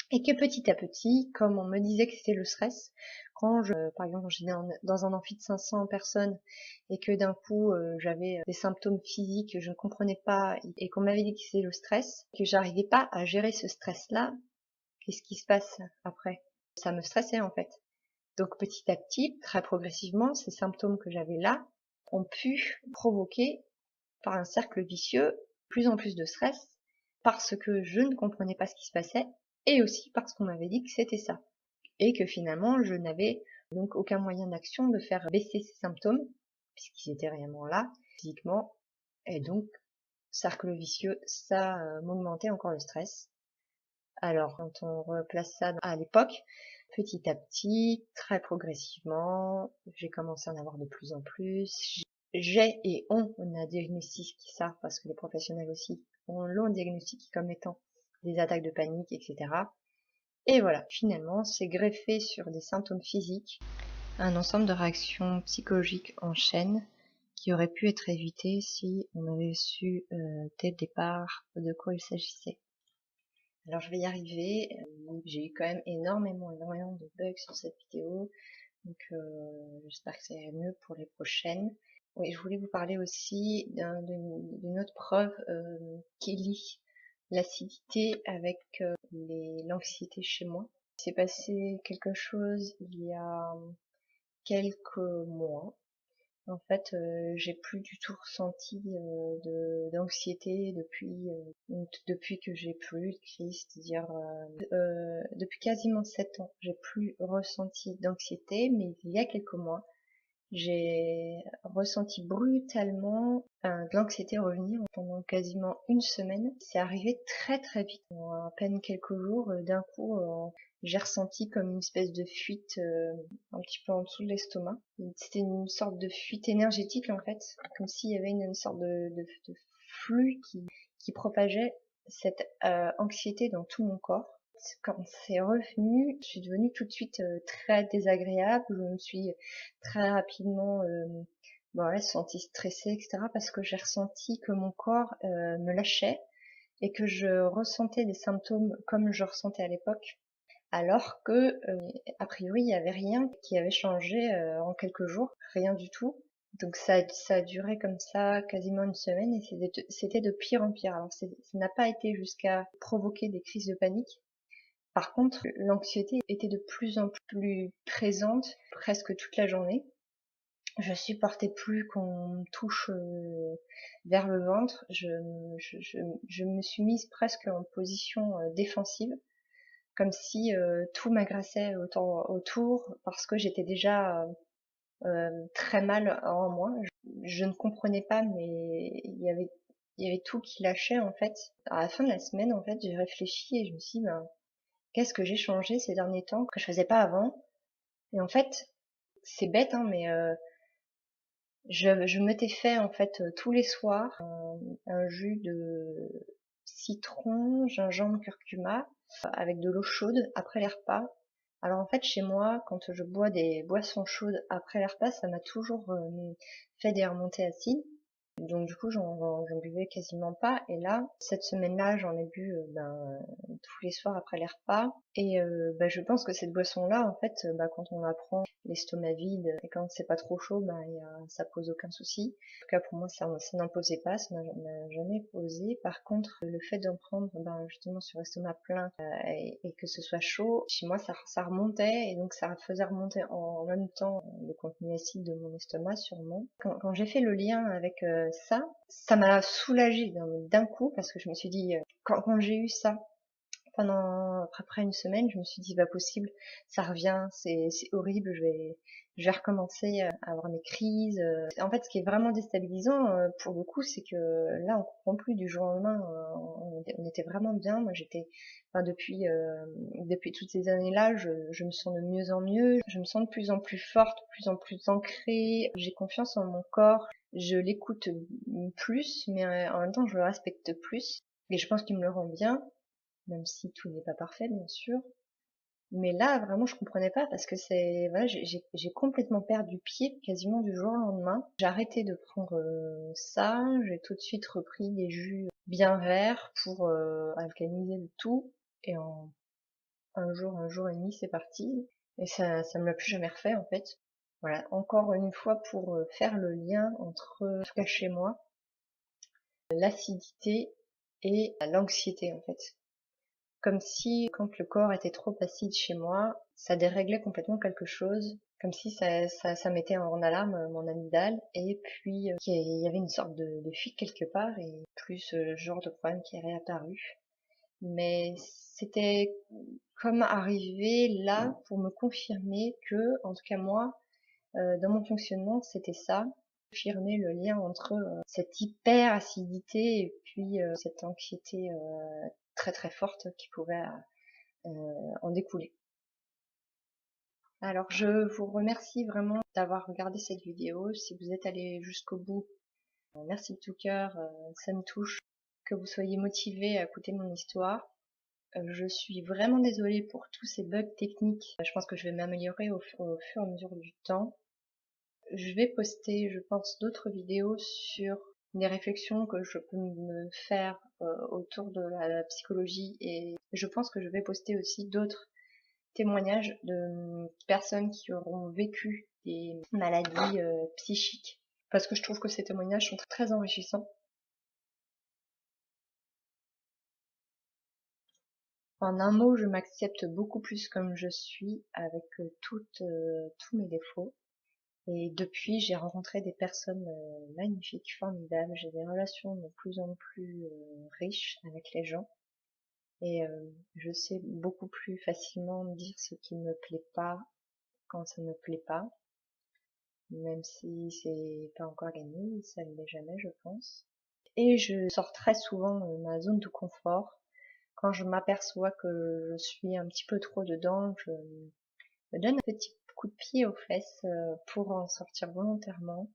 et que petit à petit, comme on me disait que c'était le stress, par exemple, quand j'étais dans un amphi de 500 personnes et que d'un coup j'avais des symptômes physiques que je ne comprenais pas et qu'on m'avait dit que c'était le stress, que j'arrivais pas à gérer ce stress-là, qu'est-ce qui se passe après? Ça me stressait en fait. Donc petit à petit, très progressivement, ces symptômes que j'avais là ont pu provoquer par un cercle vicieux, plus en plus de stress, parce que je ne comprenais pas ce qui se passait, et aussi parce qu'on m'avait dit que c'était ça. Et que finalement, je n'avais donc aucun moyen d'action de faire baisser ces symptômes, puisqu'ils étaient réellement là, physiquement, et donc, cercle vicieux, ça m'augmentait encore le stress. Alors, quand on replace ça à l'époque, petit à petit, très progressivement, j'ai commencé à en avoir de plus en plus. J'ai et on a diagnostiqué ça, parce que les professionnels aussi l'ont diagnostiqué comme étant des attaques de panique, etc. Et voilà, finalement, c'est greffé sur des symptômes physiques, un ensemble de réactions psychologiques en chaîne qui auraient pu être évitées si on avait su dès le départ de quoi il s'agissait. Alors je vais y arriver, j'ai eu quand même énormément de bugs sur cette vidéo, donc j'espère que ça ira mieux pour les prochaines. Oui, je voulais vous parler aussi d'une autre preuve qui lie l'acidité avec l'anxiété chez moi. Il s'est passé quelque chose il y a quelques mois. En fait, j'ai plus du tout ressenti d'anxiété depuis que j'ai plus de crise, c'est-à-dire depuis quasiment 7 ans, j'ai plus ressenti d'anxiété, mais il y a quelques mois, j'ai ressenti brutalement de l'anxiété revenir pendant quasiment une semaine. C'est arrivé très très vite. En à peine quelques jours, d'un coup, j'ai ressenti comme une espèce de fuite un petit peu en dessous de l'estomac. C'était une sorte de fuite énergétique en fait, comme s'il y avait une sorte de flux qui propageait cette anxiété dans tout mon corps. Quand c'est revenu, je suis devenue tout de suite très désagréable. Je me suis très rapidement sentie stressée, etc. parce que j'ai ressenti que mon corps me lâchait et que je ressentais des symptômes comme je ressentais à l'époque, alors que a priori il n'y avait rien qui avait changé en quelques jours, rien du tout. Donc ça a duré comme ça quasiment une semaine et c'était de pire en pire. Alors ça n'a pas été jusqu'à provoquer des crises de panique. Par contre, l'anxiété était de plus en plus présente presque toute la journée. Je supportais plus qu'on me touche vers le ventre. Je me suis mise presque en position défensive, comme si tout m'agressait autour parce que j'étais déjà très mal en moi. Je ne comprenais pas, mais il y avait tout qui lâchait en fait. À la fin de la semaine, en fait, j'ai réfléchi et je me suis dit, ben, qu'est-ce que j'ai changé ces derniers temps que je faisais pas avant? Et en fait, c'est bête, hein, mais Je m'étais fait en fait tous les soirs un jus de citron, gingembre, curcuma avec de l'eau chaude après les repas. Alors en fait chez moi, quand je bois des boissons chaudes après les repas, ça m'a toujours fait des remontées acides. Donc du coup, j'en buvais quasiment pas. Et là, cette semaine-là, j'en ai bu tous les soirs après les repas. Et je pense que cette boisson-là, en fait, quand on la prend l'estomac vide et quand c'est pas trop chaud, ça pose aucun souci. En tout cas, pour moi, ça n'en posait pas, ça n'a jamais posé. Par contre, le fait d'en prendre justement sur estomac plein et que ce soit chaud, chez moi, ça remontait et donc ça faisait remonter en même temps le contenu acide de mon estomac sûrement. Quand j'ai fait le lien avec ça m'a soulagée d'un coup parce que je me suis dit, quand j'ai eu ça pendant après une semaine, je me suis dit, pas possible, ça revient, c'est horrible, je vais recommencer à avoir mes crises. En fait, ce qui est vraiment déstabilisant pour le coup, c'est que là, on comprend plus du jour au lendemain. On était vraiment bien. Moi, depuis toutes ces années-là, je me sens de mieux en mieux. Je me sens de plus en plus forte, de plus en plus ancrée. J'ai confiance en mon corps. Je l'écoute plus, mais en même temps, je le respecte plus. Et je pense qu'il me le rend bien, même si tout n'est pas parfait, bien sûr. Mais là, vraiment, je comprenais pas parce que voilà, j'ai complètement perdu pied quasiment du jour au lendemain. J'ai arrêté de prendre ça, j'ai tout de suite repris des jus bien verts pour alcaliniser le tout. Et en un jour et demi, c'est parti. Et ça me l'a plus jamais refait en fait. Voilà, encore une fois pour faire le lien entre, en tout cas chez moi, l'acidité et l'anxiété en fait. Comme si, quand le corps était trop acide chez moi, ça déréglait complètement quelque chose, comme si ça mettait en alarme mon amygdale, et puis qu'il y avait une sorte de fuite quelque part, et plus ce genre de problème qui est réapparu. Mais c'était comme arrivé là pour me confirmer que, en tout cas moi, dans mon fonctionnement, c'était ça, confirmer le lien entre cette hyper acidité et puis cette anxiété très très forte qui pouvait en découler. Alors je vous remercie vraiment d'avoir regardé cette vidéo. Si vous êtes allé jusqu'au bout, merci de tout cœur, ça me touche que vous soyez motivé à écouter mon histoire. Je suis vraiment désolée pour tous ces bugs techniques. Je pense que je vais m'améliorer au fur et à mesure du temps. Je vais poster, je pense, d'autres vidéos sur des réflexions que je peux me faire autour de la psychologie, et je pense que je vais poster aussi d'autres témoignages de personnes qui auront vécu des maladies psychiques, parce que je trouve que ces témoignages sont très enrichissants. En un mot, je m'accepte beaucoup plus comme je suis, avec tous mes défauts. Et depuis, j'ai rencontré des personnes magnifiques, formidables. J'ai des relations de plus en plus riches avec les gens. Et je sais beaucoup plus facilement dire ce qui me plaît pas quand ça me plaît pas. Même si c'est pas encore gagné, ça ne l'est jamais, je pense. Et je sors très souvent de ma zone de confort. Quand je m'aperçois que je suis un petit peu trop dedans, je me donne un petit coup de pied aux fesses pour en sortir volontairement,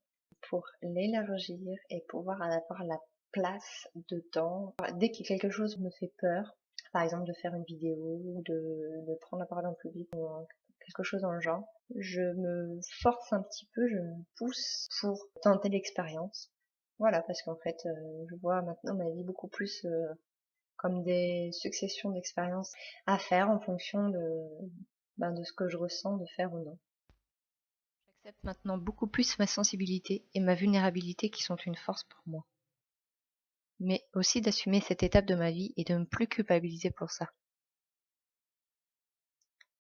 pour l'élargir et pouvoir avoir la place dedans. Dès que quelque chose me fait peur, par exemple de faire une vidéo ou de prendre la parole en public ou quelque chose dans le genre, je me force un petit peu, je me pousse pour tenter l'expérience. Voilà, parce qu'en fait, je vois maintenant ma vie beaucoup plus comme des successions d'expériences à faire en fonction de ce que je ressens de faire ou non. J'accepte maintenant beaucoup plus ma sensibilité et ma vulnérabilité qui sont une force pour moi. Mais aussi d'assumer cette étape de ma vie et de ne plus culpabiliser pour ça.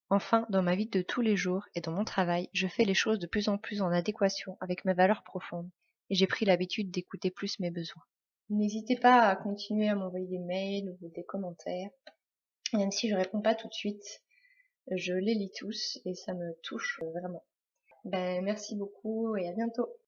Enfin, dans ma vie de tous les jours et dans mon travail, je fais les choses de plus en plus en adéquation avec mes valeurs profondes et j'ai pris l'habitude d'écouter plus mes besoins. N'hésitez pas à continuer à m'envoyer des mails ou des commentaires. Même si je réponds pas tout de suite, je les lis tous et ça me touche vraiment. Merci beaucoup et à bientôt.